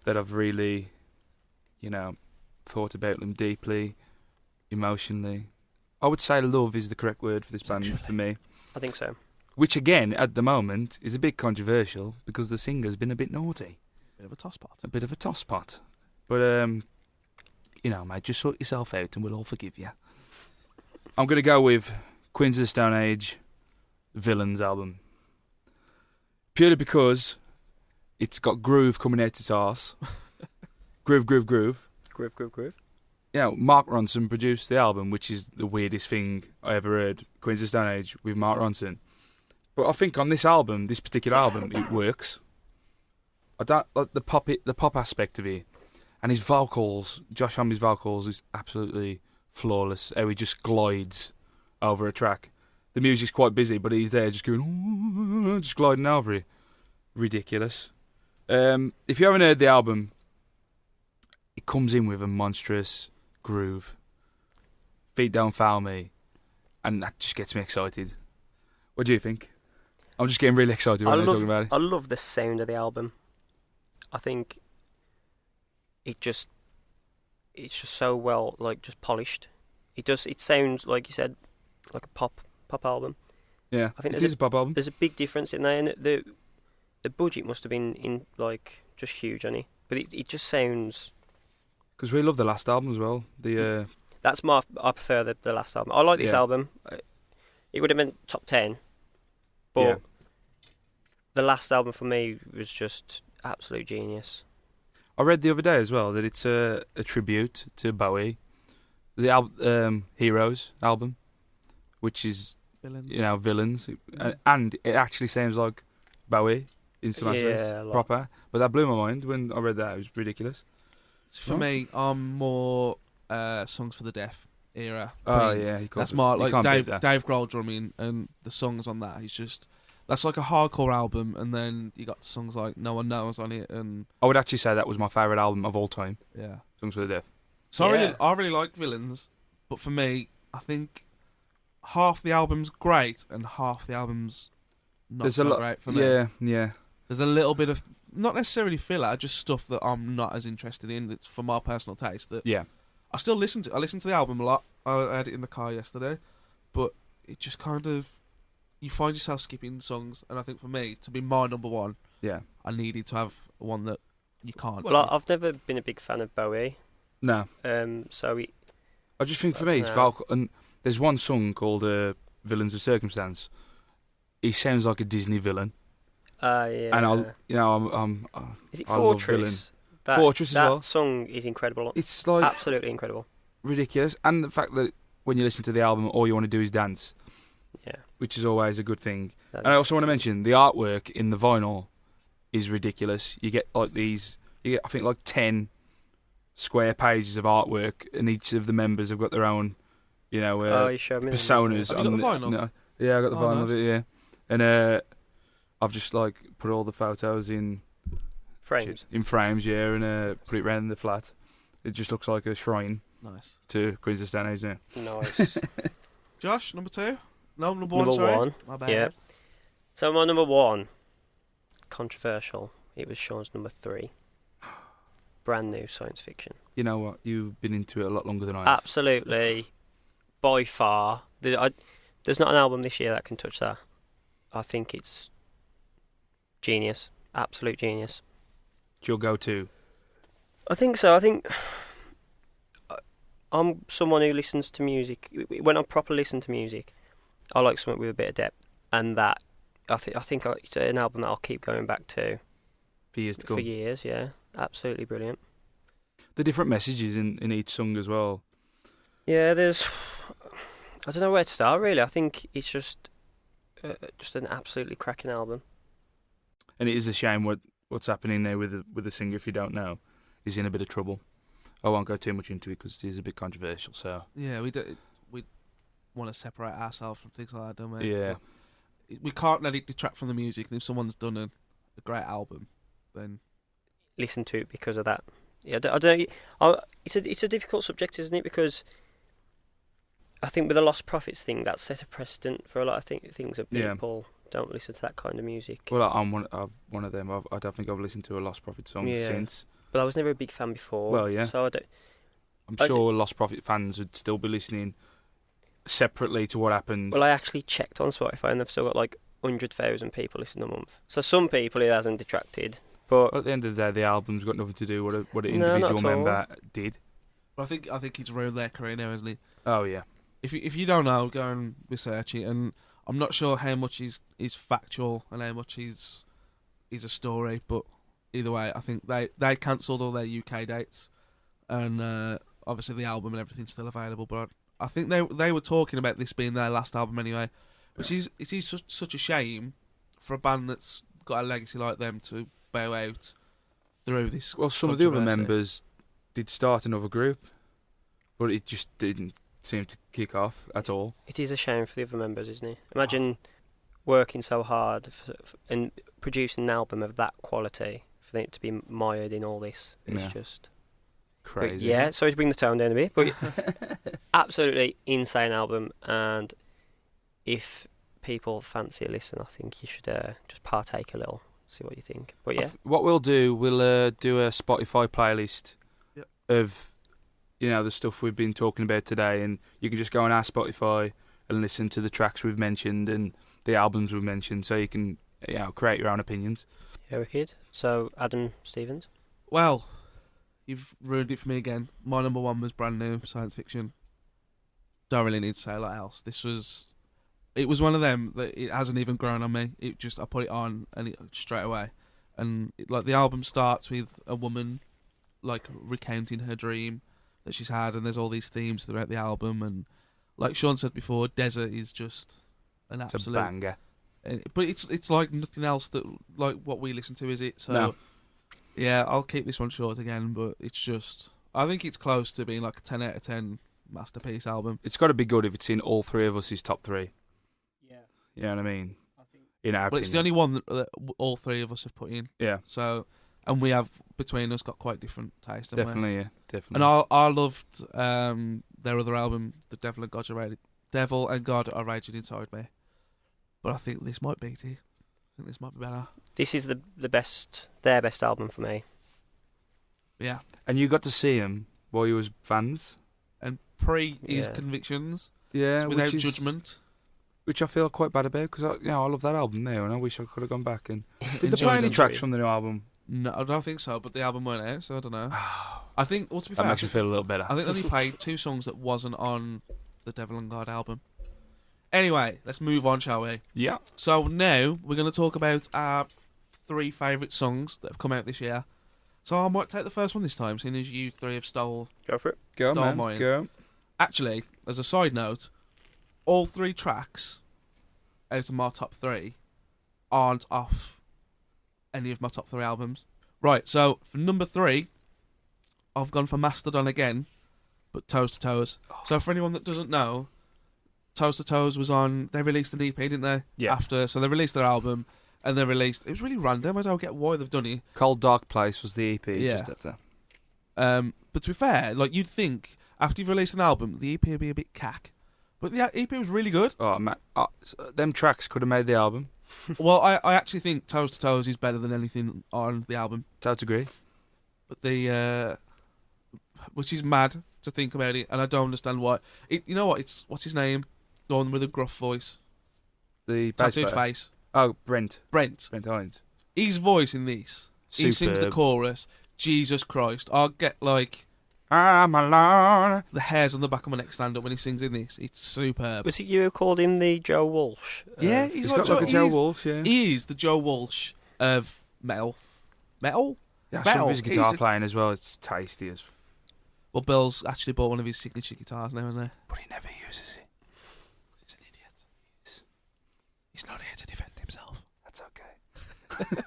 that I've really, thought about them deeply, emotionally. I would say love is the correct word for this band for me. I think so. Which, again, at the moment, is a bit controversial because the singer's been a bit naughty. Bit of a tosspot. A bit of a tosspot. But, mate, just sort yourself out and we'll all forgive you. I'm going to go with Queens of the Stone Age, Villains album. Purely because it's got groove coming out its arse. Groove. Groove. Mark Ronson produced the album, which is the weirdest thing I ever heard. Queens of the Stone Age with Mark Ronson. But I think on this particular album, it works. I don't like the pop aspect of it, and his vocals. Josh Homme's vocals is absolutely flawless. How he just glides over a track. The music's quite busy, but he's there just going, just gliding over it. Ridiculous. If you haven't heard the album, it comes in with a monstrous groove. Feet Don't Fail Me, and that just gets me excited. What do you think? I'm just getting really excited when I'm talking about it. I love the sound of the album. I think it's just so well, just polished. It sounds, like you said, like a pop album. Yeah, I think it is a pop album. There's a big difference in there, and the budget must have been just huge on it. But it just sounds. Because we love the last album as well. I prefer the last album. I like this album. It would have been top 10, but the last album for me was just absolute genius. I read the other day as well that it's a tribute to Bowie, the Heroes album, which is Villains, and it actually sounds like Bowie in some aspects, proper. But that blew my mind when I read that. It was ridiculous. For me, I'm more Songs for the Deaf era. Oh yeah, that's more like Dave Grohl drumming, and the songs on that. That's like a hardcore album, and then you got songs like No One Knows on it, and I would actually say that was my favourite album of all time. Yeah, Songs for the Deaf. So I really like Villains, but for me, I think half the album's great and half the album's not great for me. Yeah. There's a little bit of, not necessarily filler, just stuff that I'm not as interested in. It's for my personal taste. I still listen to. I listen to the album a lot. I had it in the car yesterday, but it just kind of, you find yourself skipping songs, and I think for me, to be my number one, I needed to have one that you can't. Well, I've never been a big fan of Bowie. No. I just think for me, it's vocal, and there's one song called "Villains of Circumstance." He sounds like a Disney villain. Yeah. And I'm is it I Fortress? Fortress as well. That song is incredible. It's like absolutely incredible. Ridiculous. And the fact that when you listen to the album, all you want to do is dance. Yeah. Which is always a good thing. And I also want to mention the artwork in the vinyl is ridiculous. You get I think 10 square pages of artwork, and each of the members have got their own, you showed me personas. Have you got the vinyl? I got the vinyl nice. of it, yeah. And I've just put all the photos in frames. And put it around the flat. It just looks like a shrine. Nice. To Queens of the Stone Age now. Nice. Josh, number 2? No, number 1, number sorry. 1. My bad. Yeah. So my number 1, controversial. It was Shaun's number 3. Brand new science fiction. You know what? You've been into it a lot longer than I have. Absolutely. By far. There's not an album this year that can touch that. I think it's genius. Absolute genius. It's your go-to? I think so. I think I'm someone who listens to music. When I properly listen to music, I like something with a bit of depth. And that, I think it's an album that I'll keep going back to. For years to come. For years, yeah. Absolutely brilliant. The different messages in each song as well. Yeah, I don't know where to start really. I think it's just an absolutely cracking album. And it is a shame what's happening now with the singer. If you don't know, he's in a bit of trouble. I won't go too much into it because it is a bit controversial. So yeah, we want to separate ourselves from things like that, don't we? yeah, but we can't let it detract from the music. And if someone's done a great album, then listen to it because of that. Yeah, it's a difficult subject, isn't it? Because I think with the lost profits thing, that set a precedent for a lot of things that people don't listen to that kind of music. Well, I'm one of them. I don't think I've listened to a Lost Prophet song since. But I was never a big fan before. Well, yeah. So I'm sure Lost Prophet fans would still be listening separately to what happened. Well, I actually checked on Spotify and they've still got like 100,000 people listening a month. So some people it hasn't detracted. But at the end of the day, the album's got nothing to do with what an individual member did. But I think he's ruined their career now, hasn't he? Oh yeah. If you don't know, go and research it. And I'm not sure how much is factual and how much is a story. But either way, I think they cancelled all their UK dates, and obviously the album and everything's still available. But I think they were talking about this being their last album anyway, which is such a shame for a band that's got a legacy like them to bow out through this. Well, some of the other members did start another group, but it just didn't seem to kick off at all. It is a shame for the other members, isn't it? Imagine working so hard and producing an album of that quality for it to be mired in all this. It's just crazy. Yeah, sorry to bring the tone down a bit, but absolutely insane album. And if people fancy a listen, I think you should just partake a little, see what you think. But yeah, what we'll do a Spotify playlist of the stuff we've been talking about today, and you can just go on our Spotify and listen to the tracks we've mentioned and the albums we've mentioned, so you can create your own opinions. Yeah, wicked. So Adam Stevens. Well, you've ruined it for me again. My number one was brand new science fiction. Don't really need to say a lot else. It was one of them that it hasn't even grown on me. I put it on and it straight away, and the album starts with a woman recounting her dream that she's had, and there's all these themes throughout the album, and like Shaun said before, Desert is just an absolute banger. But it's like nothing else that like what we listen to, is it? So no. Yeah, I'll keep this one short again, but it's just I think it's close to being like a 10 out of 10 masterpiece album. It's got to be good if it's in all three of us' top three. Yeah. You know what I mean? In our opinion. It's the only one that all three of us have put in. Yeah. So, and we have between us got quite different taste. Definitely, yeah, definitely. And I loved their other album, The Devil and God Are Raging Inside Me. But I think this might beat it. I think this might be better. This is their best album for me. Yeah. And you got to see him while you was fans. And his convictions. Yeah, without judgment. Which I feel quite bad about, because I love that album now, and I wish I could have gone back and... Did they play any tracks from the new album? No, I don't think so, but the album weren't out, so I don't know. I think, to be fair... That makes me feel a little better. I think they only played 2 songs that wasn't on the Devil and God album. Anyway, let's move on, shall we? Yeah. So now, we're going to talk about our 3 favourite songs that have come out this year. So I might take the first one this time, seeing as you 3 have stole... Go for it. Go, man. Mine. Go. Actually, as a side note, all 3 tracks out of my top 3 aren't off any of my top 3 albums. Right, so for number 3, I've gone for Mastodon again, but Toes to Toes. So for anyone that doesn't know, Toes to Toes was on... They released an EP, didn't they? Yeah. So they released their album, and they released... It was really random. I don't get why they've done it. Cold Dark Place was the EP just after. But to be fair, you'd think after you've released an album, the EP would be a bit cack. But the EP was really good. Oh, man. Them tracks could have made the album. Well, I actually think Toes to Toes is better than anything on the album. I would agree. But which is mad to think about it, and I don't understand why. You know what? What's his name? The one with the gruff voice. The tattooed face. Oh, Brent Hines. Hines. His voice in this. Superb. He sings the chorus. Jesus Christ. I'll get I'm alone. the hairs on the back of my neck stand up when he sings in this. It's superb. Was it you who called him the Joe Walsh? Yeah, he's got like a Joe Walsh, yeah. He is the Joe Walsh of metal. Metal? Yeah, Metal, some of his guitar easy. playing as well. It's tasty as. Well, Bill's actually bought one of his signature guitars now, hasn't he? But he never uses it. He's an idiot. He's not here to defend himself. That's okay.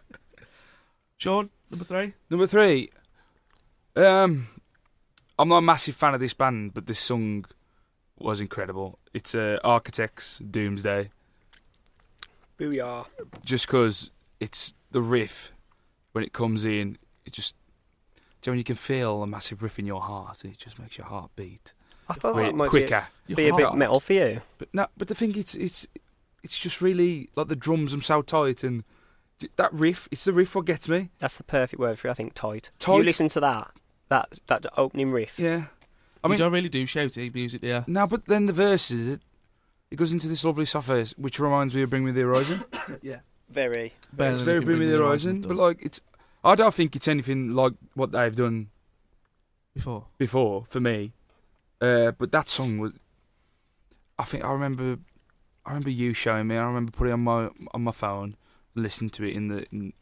Shaun, number 3. Number 3. I'm not a massive fan of this band, but this song was incredible. It's Architects, Doomsday. Booyah. Just because it's the riff when it comes in, it just. Do you know when you can feel a massive riff in your heart and it just makes your heart beat I thought that might quicker? be a bit metal for you. But the thing it's just really like the drums are so tight and that riff. It's the riff what gets me. That's the perfect word for it, I think. Tight. Tight. You listen to that opening riff. Yeah. You don't really do shouty music, do you? No, but then the verses, it goes into this lovely soft verse, which reminds me of Bring Me the Horizon. Yeah. Very. It's very Bring Me the Horizon, but like it's. I don't think it's anything like what they've done before for me. But that song was. I remember you showing me. I remember putting it on my phone, listening to it in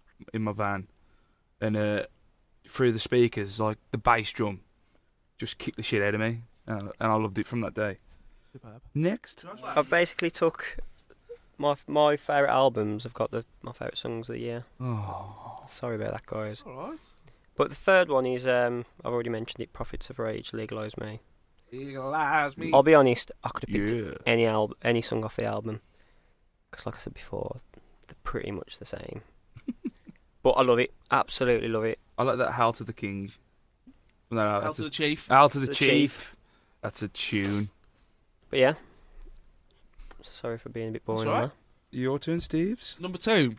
my van, and through the speakers, like the bass drum, just kicked the shit out of me, and I loved it from that day. Superb. Next, I've basically took my favourite albums. I've got my favourite songs of the year. oh, Sorry about that, guys. All right. But the third one is I've already mentioned it. Prophets of Rage, Legalise Me. Legalize me. I'll be honest. I could have picked yeah. any song off the album because, like I said before, they're pretty much the same. But I love it. Absolutely love it. I like that Hail to the King. No, Hail that's to the Chief. Hail to the The Chief. That's a tune. But yeah. Sorry for being a bit boring. That's all right. on that. Your turn, Steves. Number 2.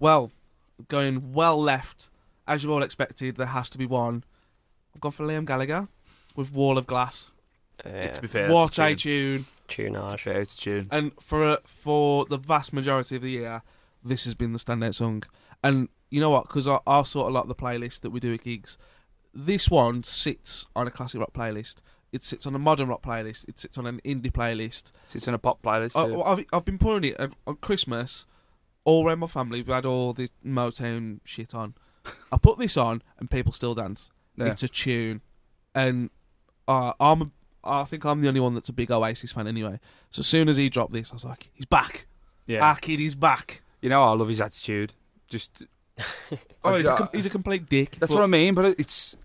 Well, going well left, as you've all expected, there has to be one. I've gone for Liam Gallagher with Wall of Glass. To be fair, What that's a tune. Tunage. fair, it's a tune. And for the vast majority of the year, this has been the standout song. And you know what? Because I sort of like the playlist that we do at gigs. This one sits on a classic rock playlist. It sits on a modern rock playlist. It sits on an indie playlist. It's in a pop playlist. Too. I've been putting it on Christmas. All around my family, we had all this Motown shit on. I put this on, and people still dance. Yeah. It's a tune, and I think I'm the only one that's a big Oasis fan anyway. So as soon as he dropped this, I was like, he's back. Yeah. Our kid is back. You know, I love his attitude. Just. He's a complete dick. That's what I mean, but it's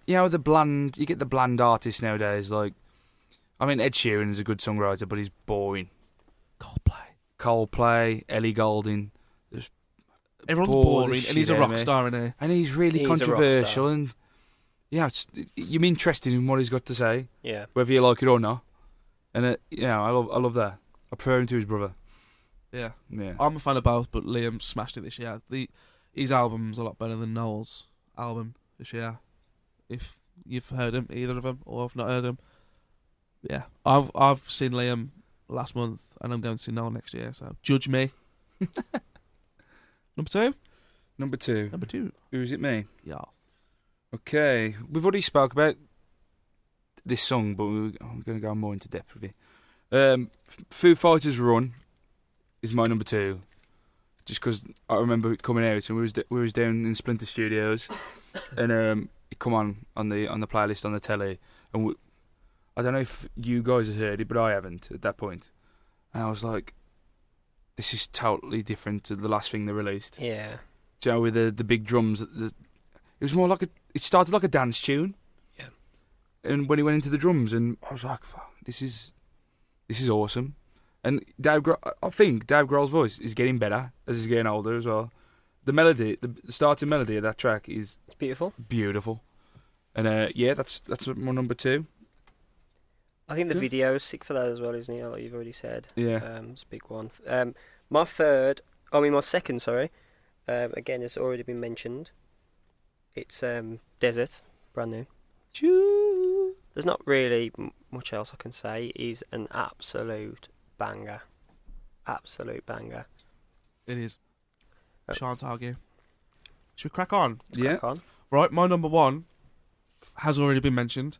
you know the bland. You get the bland artists nowadays. Like, I mean, Ed Sheeran is a good songwriter, but he's boring. Coldplay, Ellie Goulding. Everyone's bore the boring, and shit he's a out of rock me. star, isn't he? And he's really He's a rock controversial, star. and yeah, you're interested in what he's got to say, Yeah. whether you like it or not. And you know, I love that. I prefer him to his brother. Yeah. Yeah. I'm a fan of both, but Liam smashed it this year. His album's a lot better than Noel's album this year. If you've heard him, either of them, or have not heard him, yeah, I've seen Liam last month, and I'm going to see Noel next year. So judge me. Number 2. Number 2. Number 2. Who is it? Me. Yeah. Okay, we've already spoke about this song, but I'm going to go more into depth with it. Foo Fighters' Run is my number 2, just because I remember it coming out, and we was down in Splinter Studios, and it come on the playlist on the telly, and I don't know if you guys have heard it, but I haven't at that point, and I was like, this is totally different to the last thing they released. Yeah. Do you know, with the big drums, it was more like it started like a dance tune. Yeah. And when he went into the drums, and I was like, fuck, this is awesome. And I think Dave Grohl's voice is getting better as he's getting older as well. The melody, the starting melody of that track is It's beautiful. beautiful. And yeah, that's my number 2. I think the Good. video's sick for that as well, isn't it? Like you've already said. Yeah. It's a big one. My second, sorry. Again, it's already been mentioned. It's Desert, brand new. Choo. There's not really much else I can say. It is an absolute banger. Absolute banger. It is. Shan't argue. Should we crack on? Yeah. Crack on. Right, my number 1 has already been mentioned.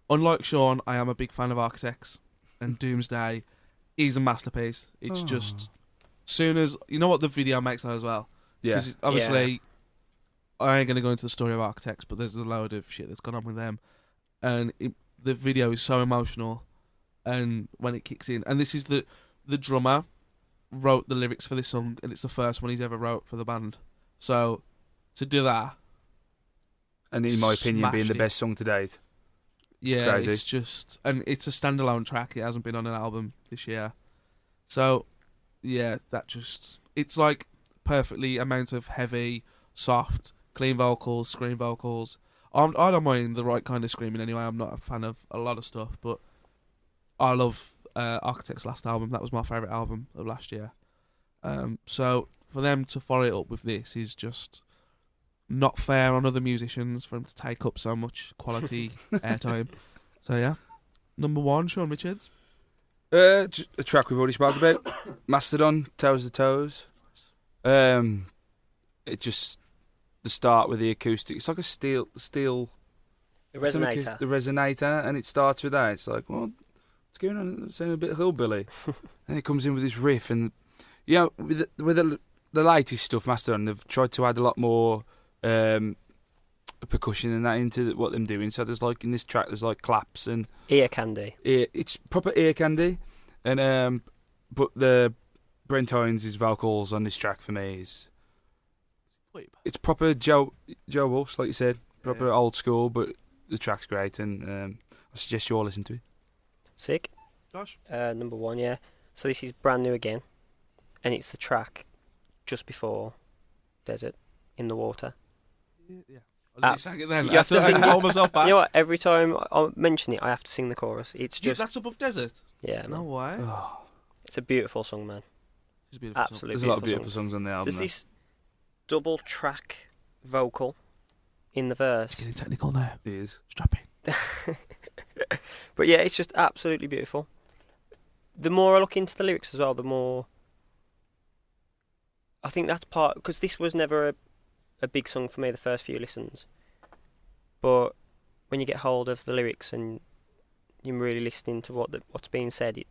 Unlike Shaun, I am a big fan of Architects, and Doomsday is a masterpiece. It's just, soon as you know what the video makes that as well. Yeah. Because obviously, I ain't gonna go into the story of Architects, but there's a load of shit that's gone on with them, and the video is so emotional, and when it kicks in, and this is the drummer wrote the lyrics for this song, and it's the first one he's ever wrote for the band. So to do that, and in my opinion, being the it. best song to date. Yeah, crazy. it's just, and it's a standalone track. It hasn't been on an album this year, so yeah, it's like perfectly amount of heavy, soft, clean vocals, scream vocals. I don't mind the right kind of screaming anyway. I'm not a fan of a lot of stuff, but I love Architect's last album. That was my favourite album of last year. So for them to follow it up with this is just not fair on other musicians for them to take up so much quality airtime. So yeah, number 1, Shaun Richards. A track we've already spoken about, Mastodon, Toes to Toes. It just the start with the acoustic. It's like a steel. The resonator. The resonator, and it starts with that. It's like, well, what's going on? It's sounding a bit hillbilly, and it comes in with this riff, and with the latest stuff, Mastodon, they've tried to add a lot more percussion and that into what they're doing. So there's like in this track, there's like claps and ear candy. It's proper ear candy, and but the Brent Hines' vocals on this track for me is it's proper Joe Walsh, like you said, proper old school. But the track's great, and I suggest you all listen to it. Sick. Josh? Number 1, yeah. So this is brand new again, and it's the track just before Desert in the Water. Yeah. I'll sang it then. You have to sing it. hold myself back. You know what? Every time I mention it, I have to sing the chorus. It's just that's above Desert. yeah, man. No way. Oh, It's a beautiful song, man. It's a beautiful song. Absolutely. there's a lot of beautiful songs on the album. There's this double track vocal in the verse. It's getting technical now. It is. Strap in. But yeah, it's just absolutely beautiful. The more I look into the lyrics as well, the more I think that's part, because this was never a big song for me the first few listens, but when you get hold of the lyrics and you're really listening to what's being said,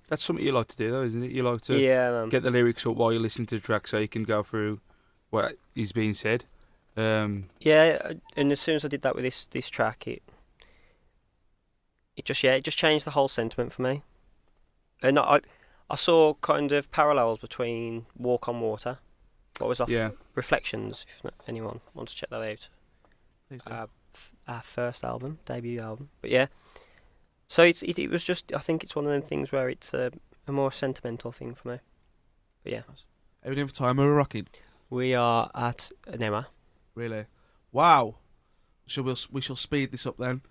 That's something you like to do, though, isn't it? You like to get the lyrics up while you're listening to the track, so you can go through what is being said. Yeah, and as soon as I did that with this track, it just changed the whole sentiment for me. And I saw kind of parallels between Walk on Water, what was off Reflections, if anyone wants to check that out. Please do. Our first album, debut album. But yeah, so it was just, I think it's one of them things where it's a more sentimental thing for me. But yeah. Are we doing for time or are we rocking? We are at an hour. Really? Wow. We shall speed this up then.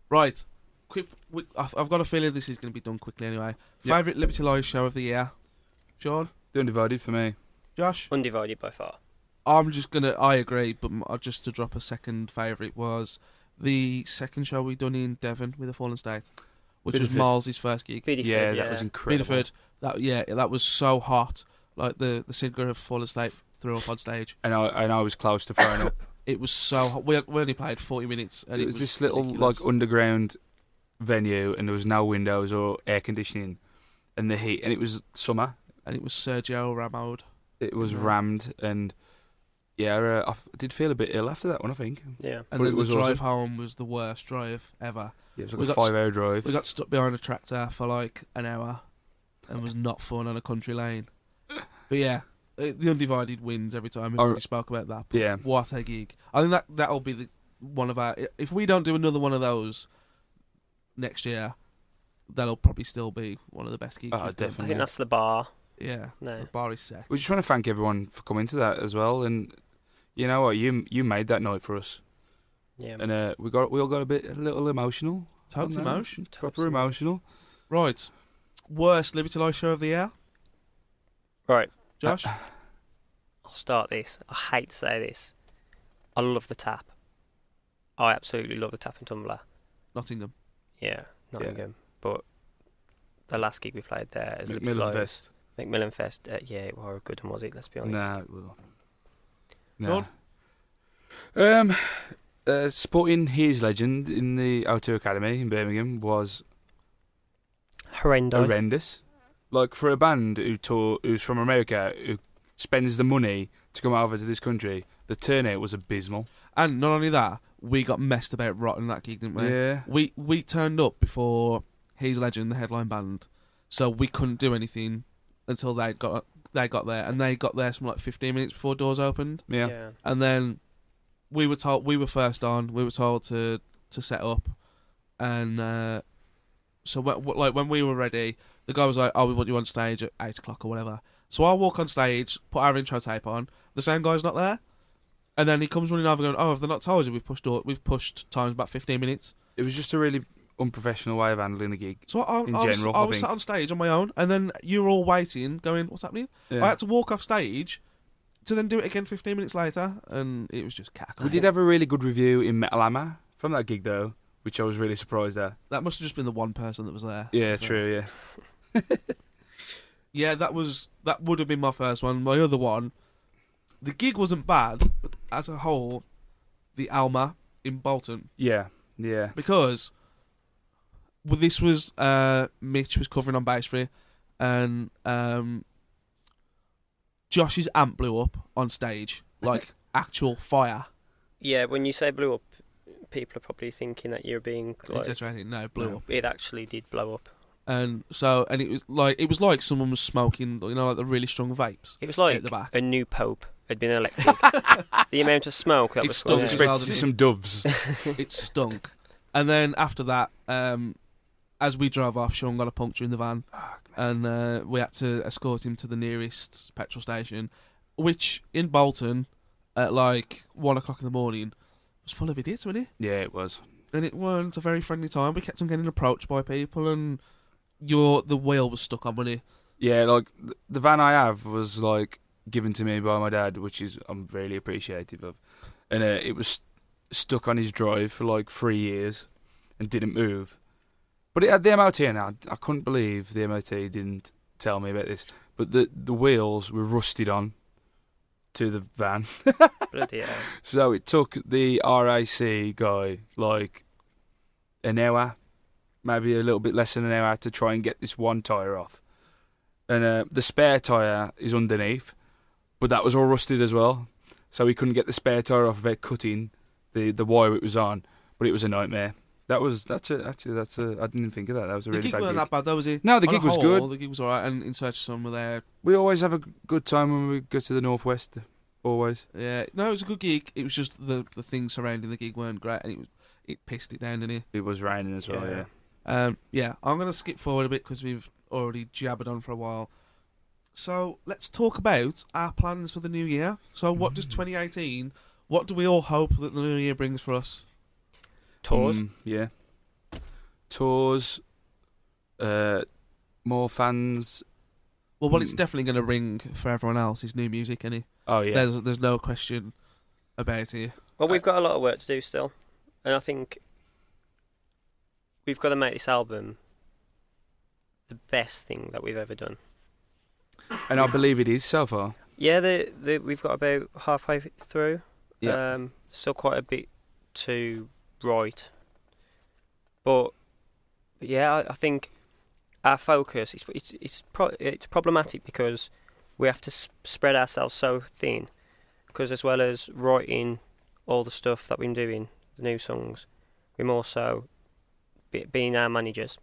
Right. I've got a feeling this is going to be done quickly anyway. Yep. Favourite Liberty Lies show of the year? Shaun? The Undivided for me. Josh? Undivided by far. I agree, but just to drop a second favourite was the second show we done in Devon with the Fallen State, which was Miles' first gig. Bideford, that was incredible. Bideford, that was so hot. Like the singer of Fallen State threw up on stage. And I was close to throwing up. It was so hot. We only played 40 minutes. And it was this little like underground venue, and there was no windows or air conditioning, and the heat, and it was summer. And it was Sergio Ramode. It was rammed, and I did feel a bit ill after that one, I think. Yeah. And but then it was the drive awesome. home was the worst drive ever. Yeah, it was like a 5-hour drive. We got stuck behind a tractor for like an hour, and was not fun on a country lane. But yeah, the Undivided wins every time. We already spoke about that. But yeah. What a gig! I think that'll be one of our. If we don't do another one of those next year, that'll probably still be one of the best gigs. Oh, definitely. I think that's the bar. Yeah, no. The bar is set. We just want to thank everyone for coming to that as well, and you know what, you made that night for us. Yeah. And we all got a little emotional. Totes emotion. Proper emotional. Right. Worst Liberty Lies show of the year? Right. Josh? I'll start this. I hate to say this. I love the tap. I absolutely love the tap and tumbler. Nottingham. Yeah, Nottingham. But the last gig we played there is Macmillan Fest. Macmillan Fest. Yeah, it was good one, was it? Let's be honest. Nah, it will. Nah. Supporting his legend in the O2 Academy in Birmingham was horrendous. Like, for a band who's from America, who spends the money to come over to this country, the turnout was abysmal. And not only that, we got messed about rotten that gig, didn't we? Yeah. We turned up before He's Legend, the headline band, so we couldn't do anything until they got there, and they got there some like 15 minutes before doors opened. Yeah. And then we were first on. We were told to set up, and so when we were ready, the guy was like, "Oh, we want you on stage at 8 o'clock or whatever." So I walk on stage, put our intro tape on. The same guy's not there, and then he comes running over, going, "Oh, have they not told you we've pushed times about 15 minutes?" It was just a really unprofessional way of handling the gig. So I was sat on stage on my own, and then you were all waiting, going, "What's happening?" Yeah. I had to walk off stage to then do it again 15 minutes later, and it was just cackle. We did have a really good review in Metal Hammer from that gig, though, which I was really surprised at. That must have just been the one person that was there. Yeah, So. true, yeah. Yeah, that would have been my first one. My other one, the gig wasn't bad, but as a whole, the Alma in Bolton, Yeah. because this was Mitch was covering on bass for it, and Josh's amp blew up on stage, like actual fire. Yeah, when you say blew up, people are probably thinking that you're being like, Exaggerating. No, it blew up. It actually did blow up. And it was like someone was smoking, like the really strong vapes. It was like at the back. a new pope had been elected. The amount of smoke that It was stunk coming as out. well, Expect to see some doves. It stunk. And then after that, as we drove off, Shaun got a puncture in the van, and we had to escort him to the nearest petrol station, which in Bolton at like 1 o'clock in the morning was full of idiots, wasn't it? Yeah, it was. And it weren't a very friendly time. We kept on getting approached by people, and the wheel was stuck on, wasn't it? Yeah, like the van I have was like given to me by my dad, which I'm really appreciative of, and it was stuck on his drive for like 3 years and didn't move. But it had the MOT in it. I couldn't believe the MOT didn't tell me about this. But the wheels were rusted on to the van. Bloody hell. So it took the RAC guy like an hour, maybe a little bit less than an hour, to try and get this one tyre off. And the spare tyre is underneath, but that was all rusted as well. So he couldn't get the spare tyre off without cutting the wire it was on. But it was a nightmare. I didn't think of that. That was a really bad gig. The gig wasn't that bad though, was it? No, the On gig a was whole, good. The gig was alright, and In Search of Some were there. We always have a good time when we go to the Northwest. Always. Yeah, no, it was a good gig. It was just the things surrounding the gig weren't great, and it pissed it down, didn't it? It was raining as well, yeah. I'm going to skip forward a bit because we've already jabbered on for a while. So let's talk about our plans for the new year. So what does 2018? What do we all hope that the new year brings for us? Tours. Yeah. Tours. More fans. Well, what it's definitely going to bring for everyone else is new music, isn't it? Oh yeah. There's no question about it. Well, we've got a lot of work to do still, and I think we've got to make this album the best thing that we've ever done. And I believe it is so far. Yeah, we've got about halfway through. Yeah. Still quite a bit to write, but yeah, I think our focus it's problematic because we have to spread ourselves so thin. Because as well as writing all the stuff that we've been doing, the new songs, we're also being our managers.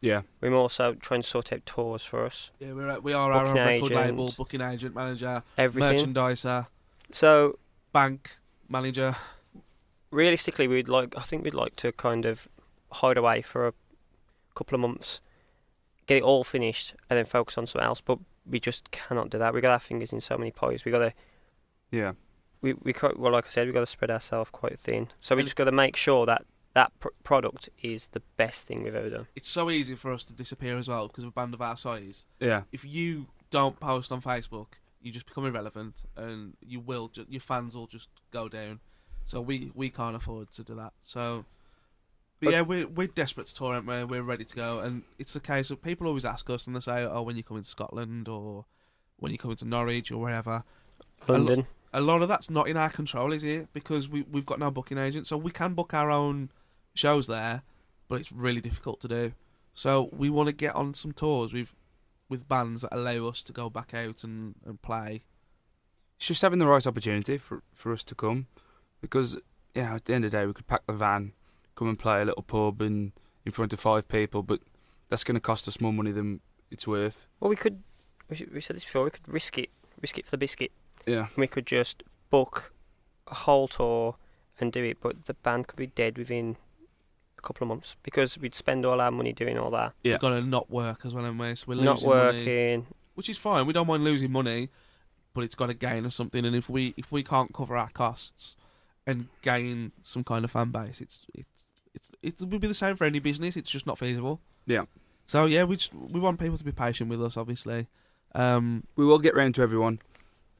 Yeah. We're also trying to sort out tours for us. Yeah, we are our own Booking record agent, label, booking agent, manager, everything. merchandiser, So bank manager. realistically, I think we'd like to kind of hide away for a couple of months, get it all finished, and then focus on something else. But we just cannot do that. We got our fingers in so many pies. We got to. Yeah. Well, like I said, we got to spread ourselves quite thin. So we just got to make sure that product is the best thing we've ever done. It's so easy for us to disappear as well because of a band of our size. Yeah. If you don't post on Facebook, you just become irrelevant, and your fans will just go down. So we can't afford to do that. So, but yeah, we're desperate to tour, aren't we? We're ready to go, and it's a case of people always ask us, and they say, "Oh, when you come into Scotland, or when you come into Norwich, or wherever." London. A lot of that's not in our control, is it? Because we've got no booking agent, so we can book our own shows there, but it's really difficult to do. So we want to get on some tours with bands that allow us to go back out and play. it's just having the right opportunity for us to come, because at the end of the day we could pack the van, come and play a little pub and in front of 5 people, but that's going to cost us more money than it's worth. Well, we said this before. We could risk it for the biscuit. Yeah. We could just book a whole tour and do it, but the band could be dead within a couple of months because we'd spend all our money doing all that. Yeah. We've got to not work as well, haven't we? So we're losing Not working. money, which is fine. We don't mind losing money, but it's got to gain us something. And if we can't cover our costs and gain some kind of fan base, it would be the same for any business. It's just not feasible. Yeah. So yeah, we want people to be patient with us, obviously. We will get round to everyone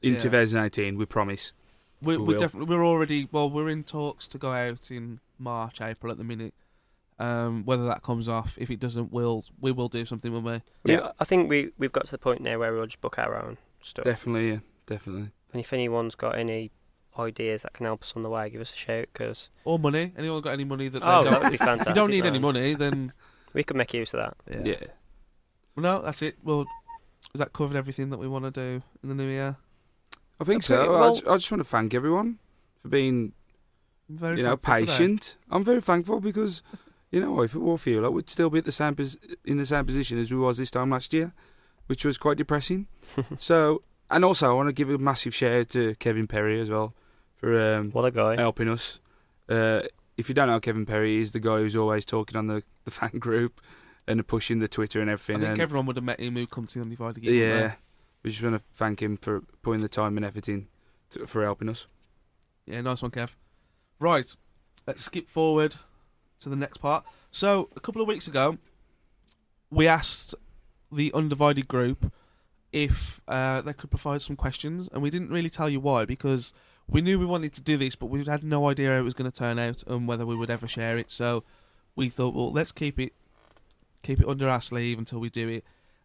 in Yeah. 2018. We promise. We're will. definitely we're in talks to go out in March, April at the minute. Whether that comes off, if it doesn't, we will do something, won't we? Yeah, I think we've got to the point now where we'll just book our own stuff. Definitely, yeah, definitely. And if anyone's got any ideas that can help us on the way, give us a shout. Or money. Anyone got any money that? Oh, they that don't, would be fantastic. if you don't need man. any money, then We could make use of that. Yeah. Well, no, that's it. Well, has that covered everything that we want to do in the new year? I think Okay, so. well- I just want to thank everyone for being, I'm very you know, thankful today. patient. I'm very thankful because, I all feel like we'd still be at the same in the same position as we was this time last year, which was quite depressing. So, and also I want to give a massive shout out to Kevin Perry as well for What a guy. helping us. If you don't know Kevin Perry, he's the guy who's always talking on the fan group and pushing the Twitter and I everything. think and everyone would have met him who come to the Undivided gig. wouldn't yeah, we just want to thank him for putting the time and effort in for helping us. they? Yeah, nice one, Kev. Right, let's skip forward to the next part. So, a couple of weeks ago, we asked the Undivided group if they could provide some questions, and we didn't really tell you why, because we knew we wanted to do this, but we had no idea how it was going to turn out and whether we would ever share it. So we thought, well, let's keep it under our sleeve until we do it.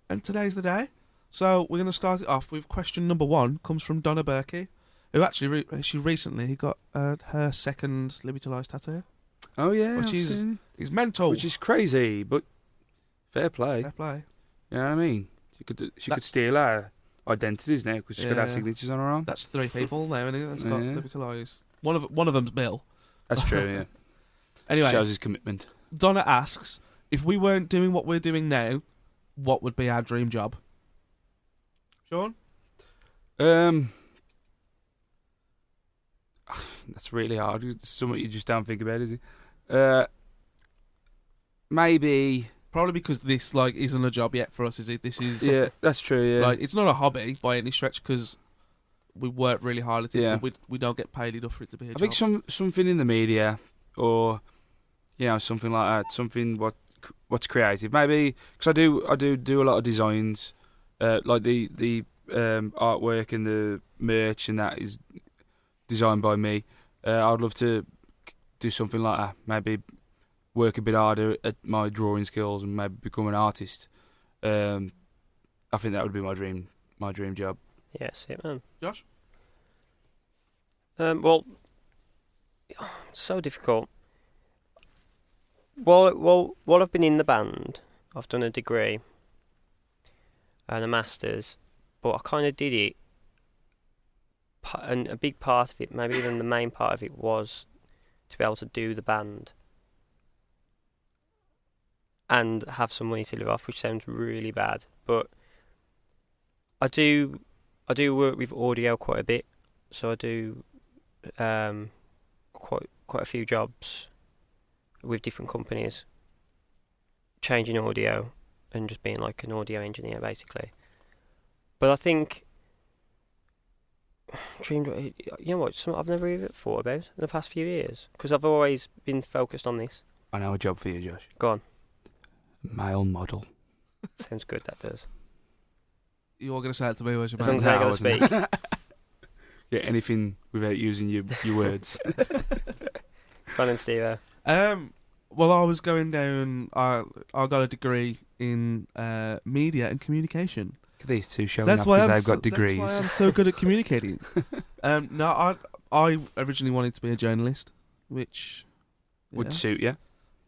And today's the day. So we're going to start it off with question number 1. Comes from Donna Berkey, who actually she recently got her second Liberty Lies tattoo, Oh yeah, which I've is seen mental. which is crazy, but fair play. Fair play. You know what I mean? She could steal our identities now because she's got our Yeah. signatures on her arm. That's 3 people now, isn't it? That's got Yeah. Liberty Lies. One of them's Bill. That's true. Yeah, Anyway, shows his commitment. Donna asks, if we weren't doing what we're doing now, what would be our dream job? Shaun? That's really hard. It's something you just don't think about, is it? Maybe. Probably because this isn't a job yet for us, is it? This is Yeah, that's true. Yeah. it's not a hobby by any stretch because we work really hard at it. Yeah. But we don't get paid enough for it to be a I job. think something in the media, or something like that. Something what's creative. Maybe because I do a lot of designs, like the artwork and the merch, and that is designed by me. I'd love to do something like that. Maybe work a bit harder at my drawing skills and maybe become an artist. I think that would be my dream job. Yes, it man. Josh? Well, so difficult. Well, while I've been in the band, I've done a degree and a master's, but I kind of did it. And a big part of it, maybe even the main part of it, was to be able to do the band and have some money to live off, which sounds really bad, but I do work with audio quite a bit, so I do quite a few jobs with different companies, changing audio and just being like an audio engineer basically. But I think you know what? Something I've never even thought about in the past few years because I've always been focused on this. I know a job for you, Josh. Go on. Male model. Sounds good. That does. You all going to say it to me, was your As long man? as I No, gotta wasn't. speak. Yeah, anything without using your words. Go on, Steve. Well, I was going down. I got a degree in media and communication. Look at these two showing That's off why because I'm they've got so, degrees. That's why I'm so good at communicating. No, I originally wanted to be a journalist, which Would suit you.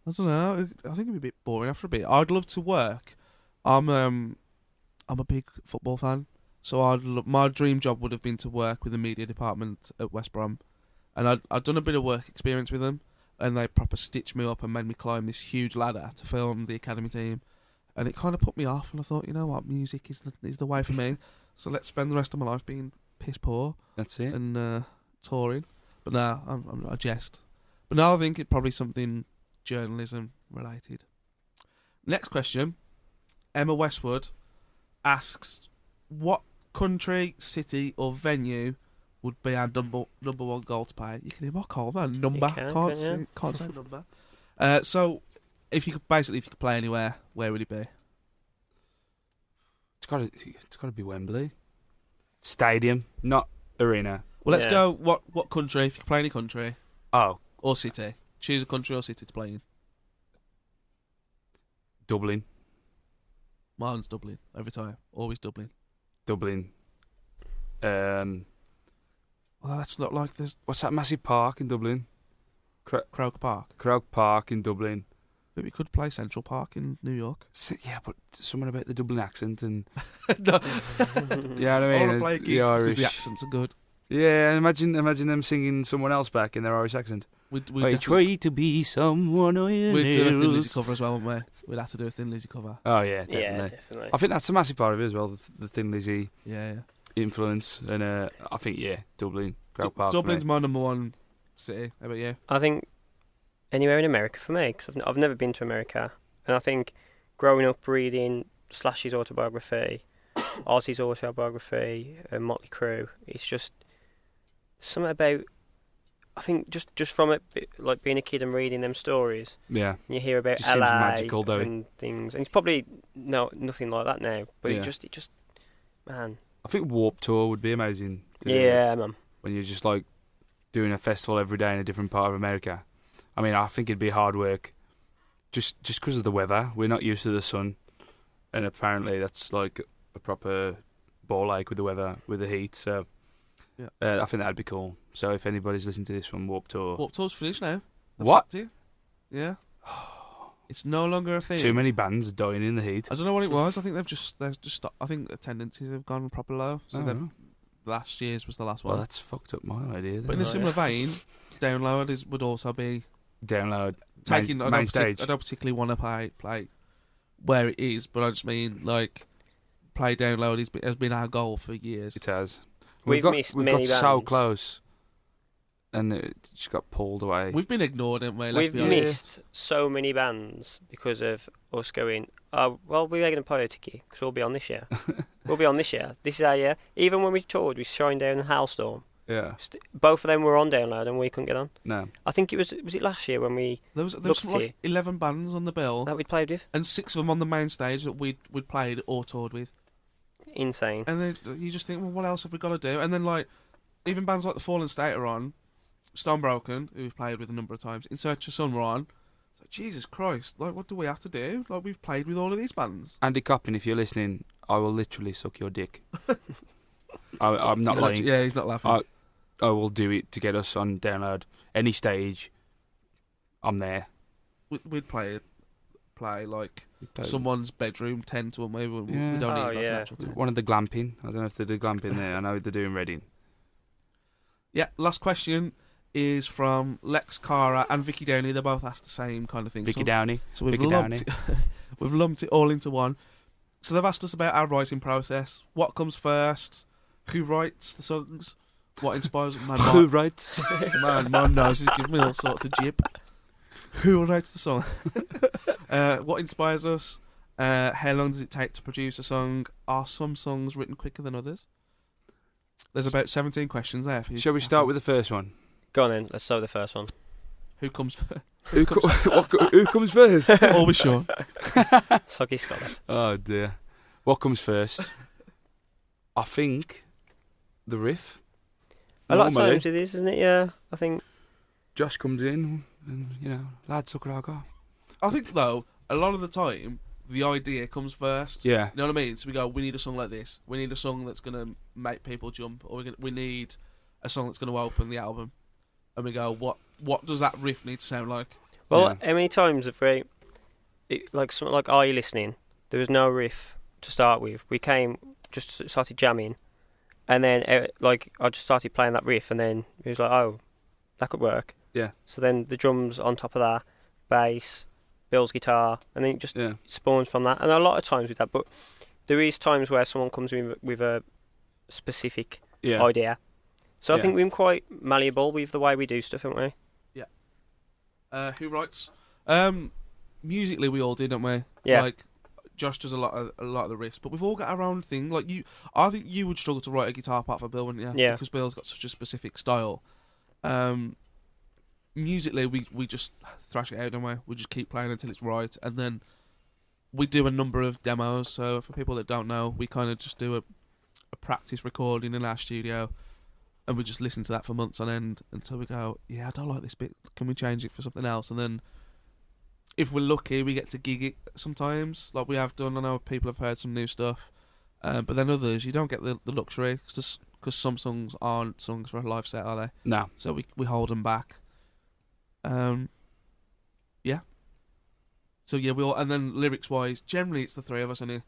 I don't know. I think it'd be a bit boring after a bit. I'd love to work. I'm a big football fan. So my dream job would have been to work with the media department at West Brom, and I'd done a bit of work experience with them, and they proper stitched me up and made me climb this huge ladder to film the academy team, and it kind of put me off. And I thought, you know what, music is the way for me. So let's spend the rest of my life being piss poor. That's it. And touring. But no, I'm not a jest. But now I think it's probably something journalism related. Next question. Emma Westwood asks, what country, city or venue would be our number one goal to play? You can hear my call, man. Number. Can't say number. So if you could play anywhere, where would it be? It's got to be Wembley. Stadium, not arena. Well, let's go. What country? If you could play any country. Oh. Or city. Choose a country or city to play in. Dublin. Mine's Dublin every time. Always Dublin. Dublin. Well, that's not like there's. What's that massive park in Dublin? Croke Park. Croke Park in Dublin. But we could play Central Park in New York. Yeah, but something about the Dublin accent and. No. Yeah, I mean, I want to play a gig the Irish. because the accents are good. Yeah, imagine them singing someone else back in their Irish accent. I try to be someone I am. We'd do a Thin Lizzy cover as well, wouldn't we? We'd have to do a Thin Lizzy cover. Oh yeah, definitely. Yeah, definitely. I think that's a massive part of it as well. The Thin Lizzy influence, and I think Dublin, Croke Park. Dublin's my number one city. How about you? I think anywhere in America for me, because I've never been to America, and I think growing up reading Slash's autobiography, Ozzy's autobiography, and Motley Crue, it's just something about. I think just from it, like being a kid and reading them stories. Yeah. And you hear about just LA magical, and things, and it's probably nothing like that now. But it just, man. I think Warped Tour would be amazing. Yeah, man. When you're just like doing a festival every day in a different part of America. I mean, I think it'd be hard work, just because of the weather. We're not used to the sun, and apparently that's like a proper ball ache with the weather, with the heat. So. Yeah. I think that'd be cool. So if anybody's listening to this from Warped Tour... Warped Tour's finished now. What? Yeah. It's no longer a thing. Too many bands dying in the heat. I don't know what it was. I think they've just stopped. I think attendances have gone proper low. So last year's was the last one. Well, that's fucked up my idea. Then. But in a similar vein, Download would also be... Download. Taking main stage. I don't particularly want to play where it is, but I just mean, like, play Download has been our goal for years. It has. We've got so close, and it just got pulled away. We've been ignored, haven't we? We've missed so many bands because of us going, oh, well, we're going to play a ticket because we'll be on this year. We'll be on this year. This is our year. Even when we toured with Shinedown and Hailstorm, both of them were on Download and we couldn't get on. No. I think was it last year when we there was like 11 bands on the bill that we'd played with, and 6 of them on the main stage that we'd played or toured with. Insane. And then you just think, well, what else have we got to do? And then, like, even bands like the Fallen State are on, Stonebroken, who we've played with a number of times, In Search of Sun were on. It's like, Jesus Christ, like, what do we have to do? Like, we've played with all of these bands. Andy Coppin, if you're listening, I will literally suck your dick. I'm not lying. Yeah, he's not laughing. I will do it to get us on Download. Any stage, I'm there. We'd play like someone's bedroom tent, or maybe we don't need that natural tent. One of the glamping. I don't know if they do glamping there. I know they're doing Reading. Yeah, last question is from Lex Cara and Vicky Downey. They both asked the same kind of thing. Vicky Downey. So we've lumped it all into one. So they've asked us about our writing process. What comes first? Who writes the songs? What inspires man? Who writes? Man, my nose is giving me all sorts of jip. Who writes the song? What inspires us? How long does it take to produce a song? Are some songs written quicker than others? There's about 17 questions there for you. Shall we start with the first one? Go on then, let's start with the first one. Who comes first? Who comes first? Always sure. Soggy Scholar. Oh dear. What comes first? I think the riff. A lot of times it is, isn't it? Yeah, I think. Josh comes in and, lads, look what I got. I think, though, a lot of the time, the idea comes first. Yeah. You know what I mean? So we go, we need a song like this. We need a song that's going to make people jump. Or we need a song that's going to open the album. And we go, what does that riff need to sound like? Well, how many times have like something like Are You Listening? There was no riff to start with. We came just started jamming, and then like I just started playing that riff, and then he was like, "Oh, that could work." Yeah. So then the drums on top of that, bass, Bill's guitar, and then it just spawns from that. And a lot of times with that, but there is times where someone comes in with a specific idea. So I think we're quite malleable with the way we do stuff, aren't we? Yeah. Who writes? Musically, we all do, don't we? Yeah. Like, Josh does a lot of the riffs, but we've all got our own thing. Like I think you would struggle to write a guitar part for Bill, wouldn't you? Yeah. Because Bill's got such a specific style. Musically, we just thrash it out, don't we? We just keep playing until it's right, and then we do a number of demos. So for people that don't know, we kind of just do a practice recording in our studio, and we just listen to that for months on end until we go, yeah, I don't like this bit. Can we change it for something else? And then, if we're lucky, we get to gig it sometimes, like we have done. I know people have heard some new stuff, but then others, you don't get the luxury, because some songs aren't songs for a live set, are they? No. So we hold them back. Yeah. So yeah, we all, and then lyrics-wise, generally it's the three of us, isn't it?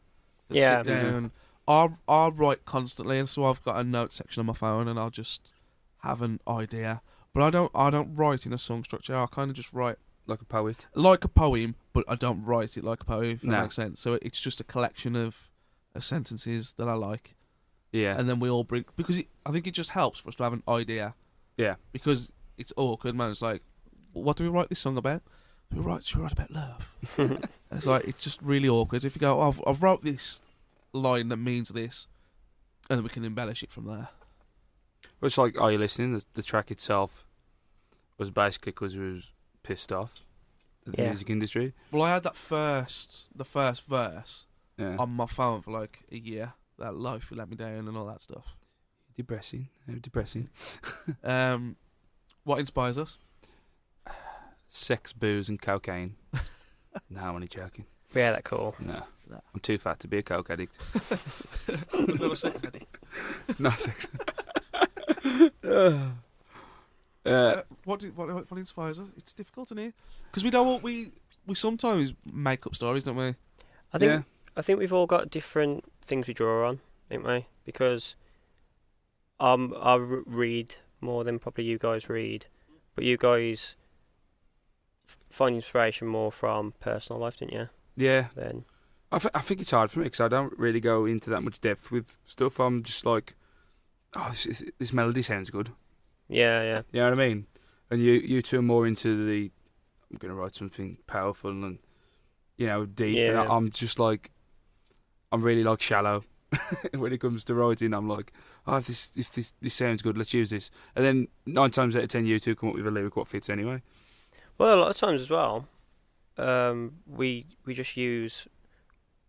That sit down. I'll write constantly, and so I've got a note section on my phone, and I'll just have an idea. But I don't write in a song structure. I kind of just write like a poet, like a poem, but I don't write it like a poem. If that makes sense. So it's just a collection of sentences that I like. Yeah. And then we all bring, because I think it just helps for us to have an idea. Yeah. Because it's awkward, man. It's like, what do we write this song about? Should we write about love? It's like, it's just really awkward. If you go, oh, I've wrote this line that means this, and then we can embellish it from there. Well, it's like, Are You Listening? The track itself was basically because we was pissed off at the music industry. Well, I had the first verse on my phone for like a year. That life will let me down and all that stuff. Depressing. Depressing. What inspires us? Sex, booze, and cocaine. No, I'm only joking. Yeah, that's cool. No. I'm too fat to be a coke addict. Not a sex addict. No sex. What inspires us? It's difficult, isn't it? Because we don't. We sometimes make up stories, don't we? I think we've all got different things we draw on, don't we? Because I read more than probably you guys read, but you guys find inspiration more from personal life, don't you? Yeah. Then I think it's hard for me because I don't really go into that much depth with stuff. I'm just like, oh, this melody sounds good. Yeah. You know what I mean? And you two are more into the, I'm going to write something powerful and, deep. Yeah. And I'm just like, I'm really like shallow when it comes to writing. I'm like, oh, if this sounds good, let's use this. And then 9 times out of 10, you two come up with a lyric what fits anyway. Well, a lot of times as well, we just use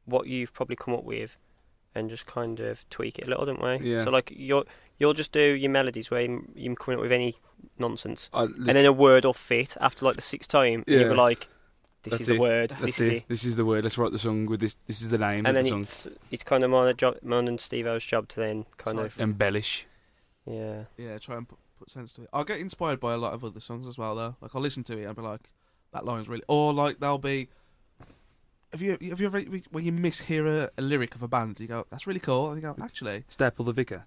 what you've probably come up with and just kind of tweak it a little, don't we? Yeah. So like you'll just do your melodies where you're coming up with any nonsense, and then a word will fit after like the 6th time, and you'll be like, this is the word. This is the word. Let's write the song with this. This is the name of the song. And then it's kind of mine and Steve-O's job to then kind of embellish. Yeah. Yeah, try and put sense to it. I'll get inspired by a lot of other songs as well, though. Like, I'll listen to it and be like, that line's really... Or, like, there'll be... Have you ever... When you mishear a lyric of a band, you go, that's really cool. And you go, actually... Staple the Vicar.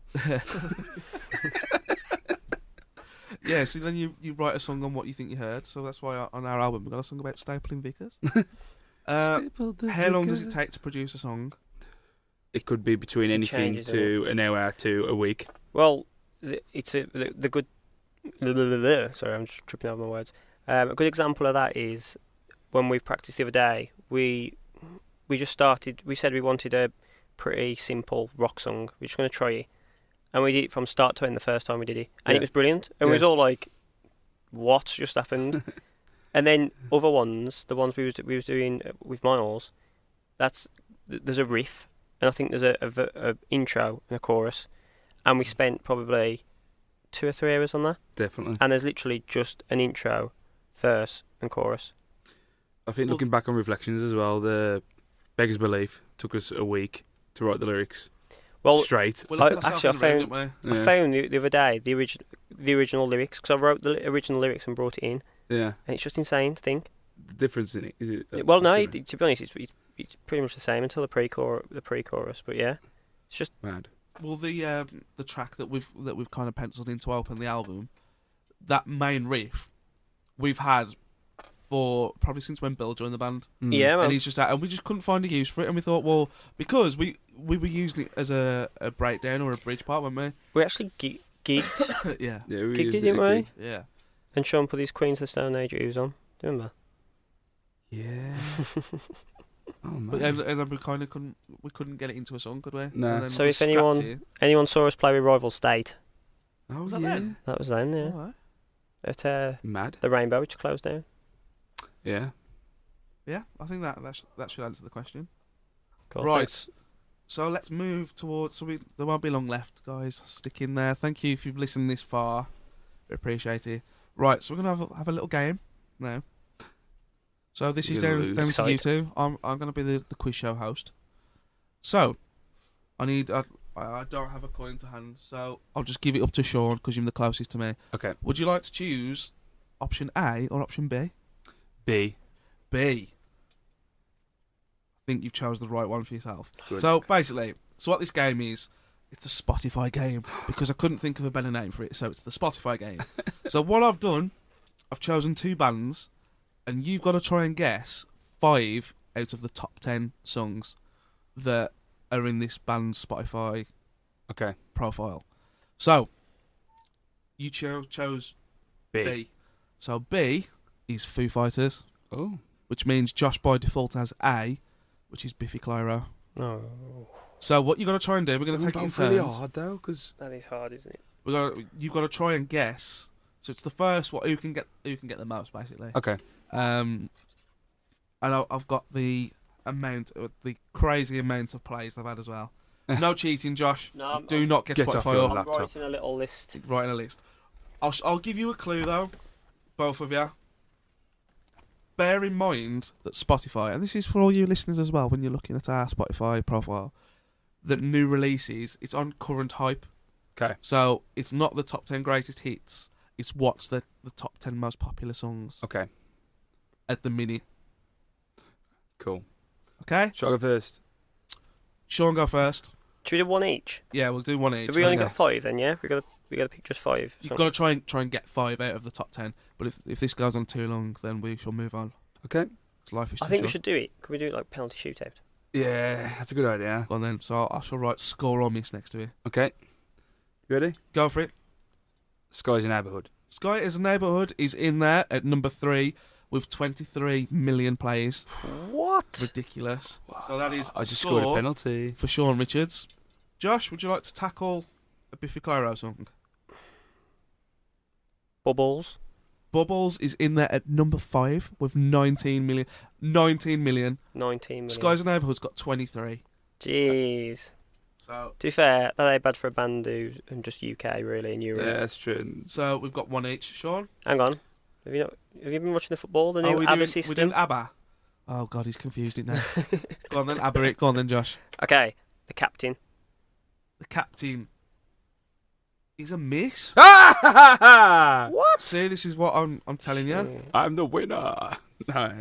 Yeah, so then you write a song on what you think you heard. So that's why on our album we've got a song about stapling vicars. How long does it take to produce a song? It could be between anything to an hour to a week. Well, it's the good... Sorry, I'm just tripping over my words. A good example of that is when we practiced the other day, we just started... We said we wanted a pretty simple rock song. We're just going to try it. And we did it from start to end the first time we did it. And it was brilliant. And we was all like, what just happened? And then other ones, the ones we was doing with Miles, there's a riff. And I think there's a intro and a chorus. And we spent probably 2 or 3 hours on that. Definitely. And there's literally just an intro, verse and chorus. I think looking back on Reflections as well, the Beggar's Belief took us a week to write the lyrics. Well, straight. Well, I found the other day the original lyrics, because I wrote the original lyrics and brought it in. Yeah. And it's just insane to think. The difference in it is it? Well, no, to be honest, it's pretty much the same until the pre-chorus. But yeah. It's just Mad. Well, the track that we've kind of penciled in to open the album, that main riff, we've had for probably since when Bill joined the band. yeah, man. And he's just and we just couldn't find a use for it, and we thought, well, because we were using it as a breakdown or a bridge part, weren't we? We actually geeked, Yeah, Yeah, we geeked used it, it, didn't we? yeah. And Shaun put his Queens of the Stone Age shoes on. Do you remember? Yeah. Oh man. But and then we kind of couldn't get it into a song, could we? No. And then So we if scrapped anyone- it. Anyone saw us play with Rival State? Oh Was that yeah. then? That was then, yeah. Alright. At Mad. the Rainbow, which closed down. Yeah. Yeah, I think that should answer the question. Cool. Right. Thanks. So let's move towards. There won't be long left, guys. Stick in there. Thank you if you've listened this far. We appreciate it. Right, so we're gonna have a little game now. So this You're is gonna down lose. to you Excited. two. I'm gonna be the quiz show host. So I don't have a coin to hand, so I'll just give it up to Shaun because you're the closest to me. Okay. Would you like to choose option A or option B? B. B. I think you've chose the right one for yourself. Good. So basically, what this game is, it's a Spotify game because I couldn't think of a better name for it. So it's the Spotify game. So what I've done, I've chosen 2 bands, and you've got to try and guess 5 out of the top 10 songs that are in this band's Spotify Okay. profile. So you chose B. B. So B is Foo Fighters, Oh. which means Josh by default has A, which is Biffy Clyro. No. So what you're gonna try and do? We're gonna They're take it in both really turns. hard though, because That is hard, isn't it? You've got to try and guess. So it's the first who can get the most basically. okay. And I've got the crazy amount of plays they've had as well. No cheating, Josh. No, Do not get Get off Spotify your up. I'm laptop. writing a little list. Right in a list. I'll give you a clue though, both of you. Bear in mind that Spotify, and this is for all you listeners as well, when you're looking at our Spotify profile, that new releases, it's on current hype. Okay. So it's not the top 10 greatest hits. It's what's the top 10 most popular songs Okay. at the minute. Cool. Okay? Shall I go first? Shaun, go first. Should we do one each? Yeah, we'll do one each. Have we only Okay. got 5 then? Yeah, we got to pick just 5. You've got to try and get 5 out of the top 10. But if this goes on too long, then we shall move on. Okay. It's life is I too think we short. should do it. Could we do it like penalty shootout? Yeah, that's a good idea. Go on then. So I shall write score or miss next to it. Okay. You ready? Go for it. Sky's a neighbourhood. Sky is a Neighbourhood is in there at number 3 with 23 million plays. What? Ridiculous. So that is I just score scored a penalty. for Shaun Richards. Josh, would you like to tackle a Biffy Clyro song? Bubbles. Bubbles is in there at number 5 with 19 million. 19 million. 19 million. Sky's a Neighbourhood's got 23. Jeez. So To be fair, that ain't bad for a band who's in just UK really in Europe. Yeah, that's true. so we've got one each. Shaun? Hang on. Have you been watching the football? The new we're ABBA doing, system? We're doing ABBA. Oh, God, he's confused it now. Go on then, ABBA it. Go on then, Josh. Okay, the captain. The captain is a miss. Ah! What? See, this is what I'm telling you. Mm. I'm the winner. No.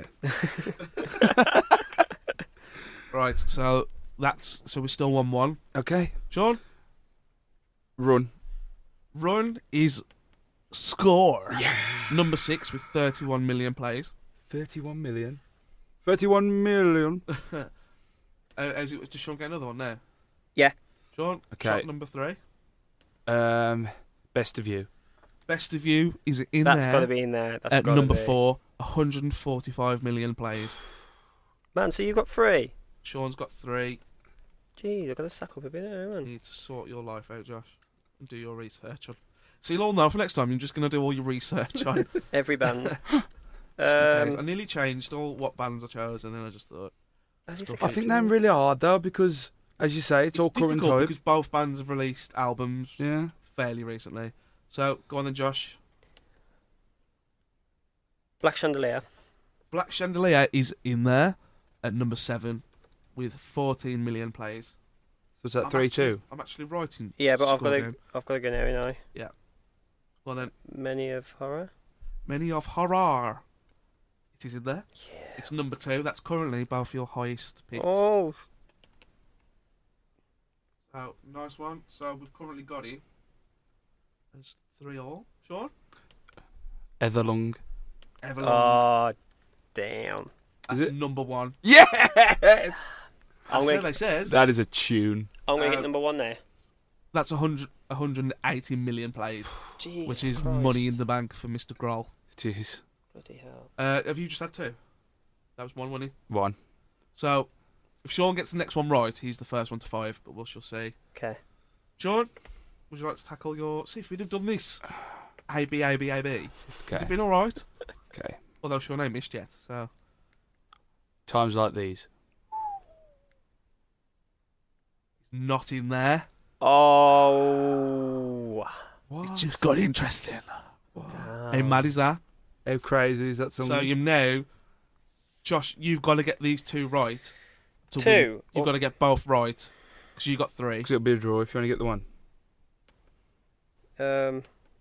Right, so we're still 1-1. Okay. Shaun? Run. Run is score. Yeah. Number 6 with 31 million plays. 31 million. 31 million. Does Shaun get another one now? Yeah. Shaun, Okay. shot number 3. Best of you. Best of You is in That's there got to be in there. That's at gotta number be. 4, 145 million plays. Man, so you've got 3. Shaun's got 3. Jeez, I've got to sack up a bit there, You man. need to sort your life out, Josh, and do your research on. So you'll all know for next time. You're just going to do all your research on. Every band. Just in case. I nearly changed all what bands I chose, and then I just thought As you I think they're really hard though because, as you say, it's all current difficult type. because both bands have released albums Yeah. fairly recently. So go on then, Josh. Black Chandelier. Black Chandelier is in there at number 7 with 14 million plays. So is that I'm 3-2? I'm actually writing. Yeah, but I've score got down. to go now, ain't I? Well then, Many of horror. Many of Horror. It is in there. Yeah. It's number 2. That's currently both your highest picks. Oh, Oh, nice one. So we've currently got it. It's 3-all. Sean? Everlong. Everlong. Oh, damn. That's number 1. Yes! Survey says. That is a tune. I'm going to get number 1 there. That's 180 million plays, Jesus which is Christ. money in the bank for Mr. Grohl. It is. Bloody hell. Have you just had 2? That was 1, wasn't it? 1. So, if Sean gets the next one right, he's the first one to 5, but we shall see. Okay. Sean, would you like to tackle your... See if we'd have done this. A, B, A, B, A, B. Okay. Has it been alright? Okay. Although Sean ain't missed yet, so... Times like these. Not in there. Oh. What? It's just got interesting. Damn. How mad is that? How crazy is that song? So you know, Josh, you've got to get these 2 right. To 2? win. You've got to get both right. Because you got 3. Because it'll be a draw if you only get the 1.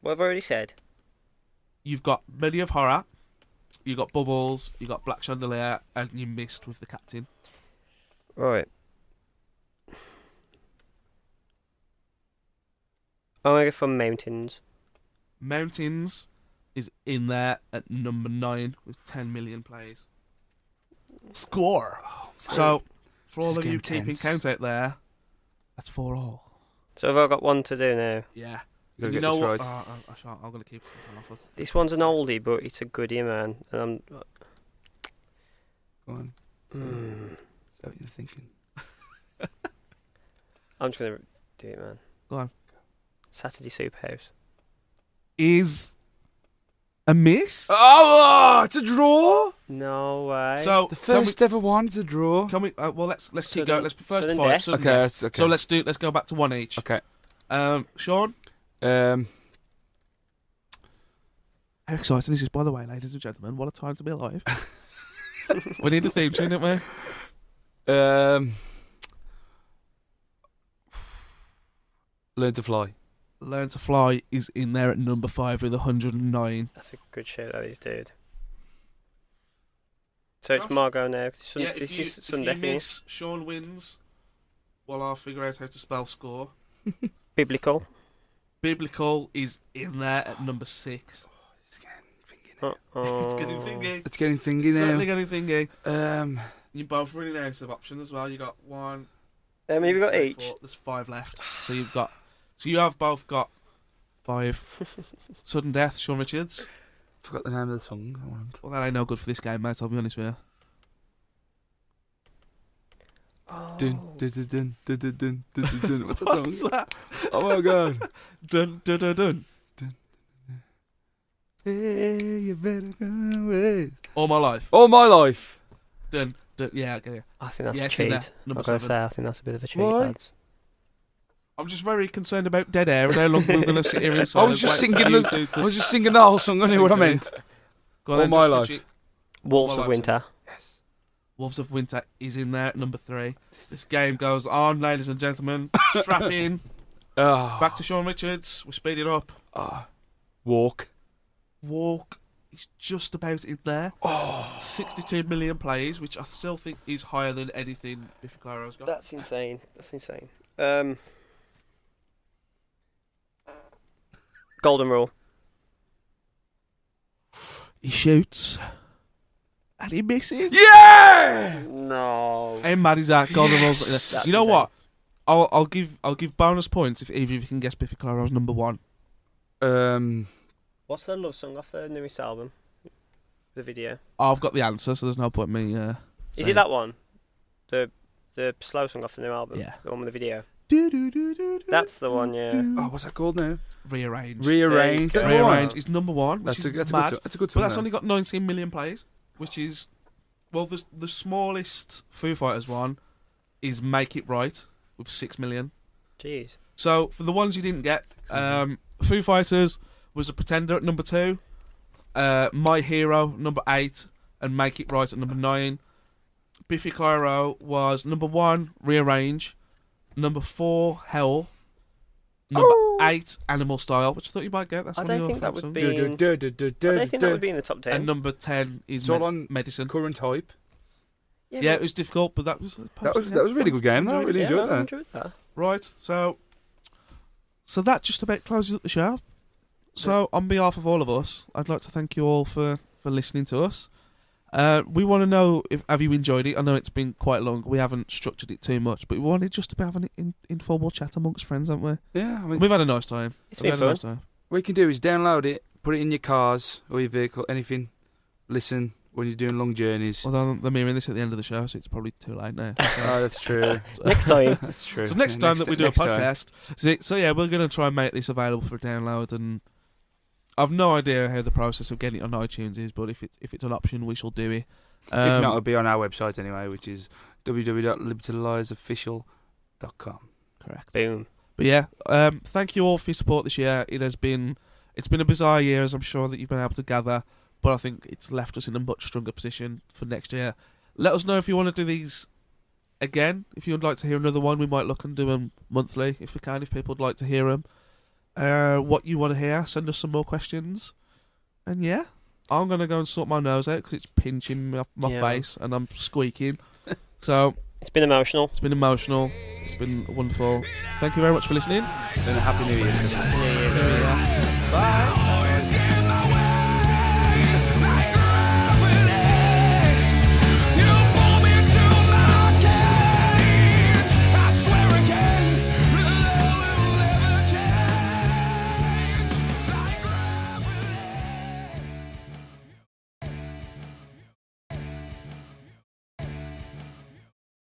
What have I already said? You've got Melody of Horror, you got Bubbles, you got Black Chandelier, and you missed with the Captain. Right. I'm going to go for Mountains. Mountains is in there at number 9 with 10 million plays. Score! So, for all This of you game keeping tense. count out there, that's 4-all. So have I got 1 to do now? Yeah. You gotta You get know this what? right. I shan't. I'm going to keep this one off. This one's an oldie, but it's a goodie, man. And I'm... Go on. Mm. Is that what you're thinking? I'm just going to do it, man. Go on. Saturday Soup House. Is a miss? Oh, it's a draw. No way. So, The first ever one's a draw. Can we? Well, let's keep Sudden- going. Let's be first sudden 5. death. Sudden Okay, death. that's okay. So let's go back to 1 each. Okay. Sean, Um, how exciting this is, by the way, ladies and gentlemen. What a time to be alive. We need a theme tune, don't we? Learn to Fly. Learn to Fly is in there at number 5 with 109. That's a good shout, that is, dude. So it's Josh? Margot now. Yeah, This if is you Sunday. miss, Sean wins. While I'll figure out how to spell score. Biblical. Biblical is in there at number 6. It's getting thingy now. Uh-oh. It's getting thingy. It's getting thingy Certainly now. getting thingy. Um, You both really nice of options as well. You got 1. How many have you got 3, each? 4. There's 5 left. So you have both got 5. Sudden Death, Sean Richards. forgot the name of the song. Well, that ain't no good for this game, mate. I'll be honest with you. Oh. Dun, dun, dun, dun, dun, dun, dun, dun, dun. What's that song? What's that? Oh my god. Dun dun dun dun. Hey, you better go away. All my life. All my life. Dun dun. Yeah, okay. I think that's Yeah, a it's in cheat. there. Number I've got to 7. say, I think that's a bit of a cheat, Why? lads. I'm just very concerned about dead air and how long we're going to sit here in I silence. was just waiting singing for you the, to- I was just singing the whole song. I knew what I meant. Go on All then, my Josh, life. Richie. Wolves All my of life, Winter. Yes. Wolves of Winter is in there at number 3. This game goes on, ladies and gentlemen. Strap in. Oh. Back to Sean Richards. We're speeding up. Walk. Walk is just about in there. 62 million plays, which I still think is higher than anything Biffy Clyro's got. That's insane. That's insane. Golden Rule. He shoots. And he misses. Yeah! No. Hey, mad is that? Golden Rules. That's You know insane. what? I'll give bonus points if either of you can guess Biffy Clyro's number 1. What's the love song off the newest album? The video. I've got the answer, so there's no point in me. Is saying- it that one? The slow song off the new album? Yeah. The one with the video? Do-do-do-do-do. That's the one, yeah. Oh, what's that called now? Rearrange. Rearrange. There That you go. one? Rearrange is number 1, which That's is a mad. good. That's a good But song. that's though. only got 19 million plays, which is the smallest Foo Fighters one is Make It Right with 6 million. Jeez. So for the ones you didn't get, Foo Fighters was a Pretender at number 2, My Hero number 8, and Make It Right at number 9. Biffy Clyro was number 1, Rearrange, number 4, Hell, number 8, Animal Style, which I thought you might get. That's I one don't of your think that favourite would songs. be. I don't think that would be in the top 10. And number 10 is It's all on Medicine. current hype. Yeah, it was difficult, but that was That was a really good game. though. I really enjoyed I that. enjoyed that. Right, so that just about closes up the show. So, on behalf of all of us, I'd like to thank you all for listening to us. We want to know have you enjoyed it? I know it's been quite long. We haven't structured it too much, but we wanted just to be having an informal chat amongst friends, haven't we? Yeah, I mean, we've had a nice time. It's been fun. What you can do is download it, put it in your cars or your vehicle, anything. Listen when you're doing long journeys. Although they're hearing this at the end of the show, so it's probably too late now. Oh, that's true. Next time. That's true. So next time that we do a podcast, so yeah, we're going to try and make this available for download, and I've no idea how the process of getting it on iTunes is, but if it's an option, we shall do it. If not, it'll be on our website anyway, which is www.libertyliesofficial.com. Correct. Boom. But yeah, thank you all for your support this year. It's been a bizarre year, as I'm sure that you've been able to gather, but I think it's left us in a much stronger position for next year. Let us know if you want to do these again. If you'd like to hear another one, we might look and do them monthly if we can, if people would like to hear them. What you want to hear, send us some more questions. And yeah, I'm going to go and sort my nose out because it's pinching my face and I'm squeaking. So it's been emotional. It's been wonderful. Thank you very much for listening. And a Happy New Year. Happy New Year. Bye.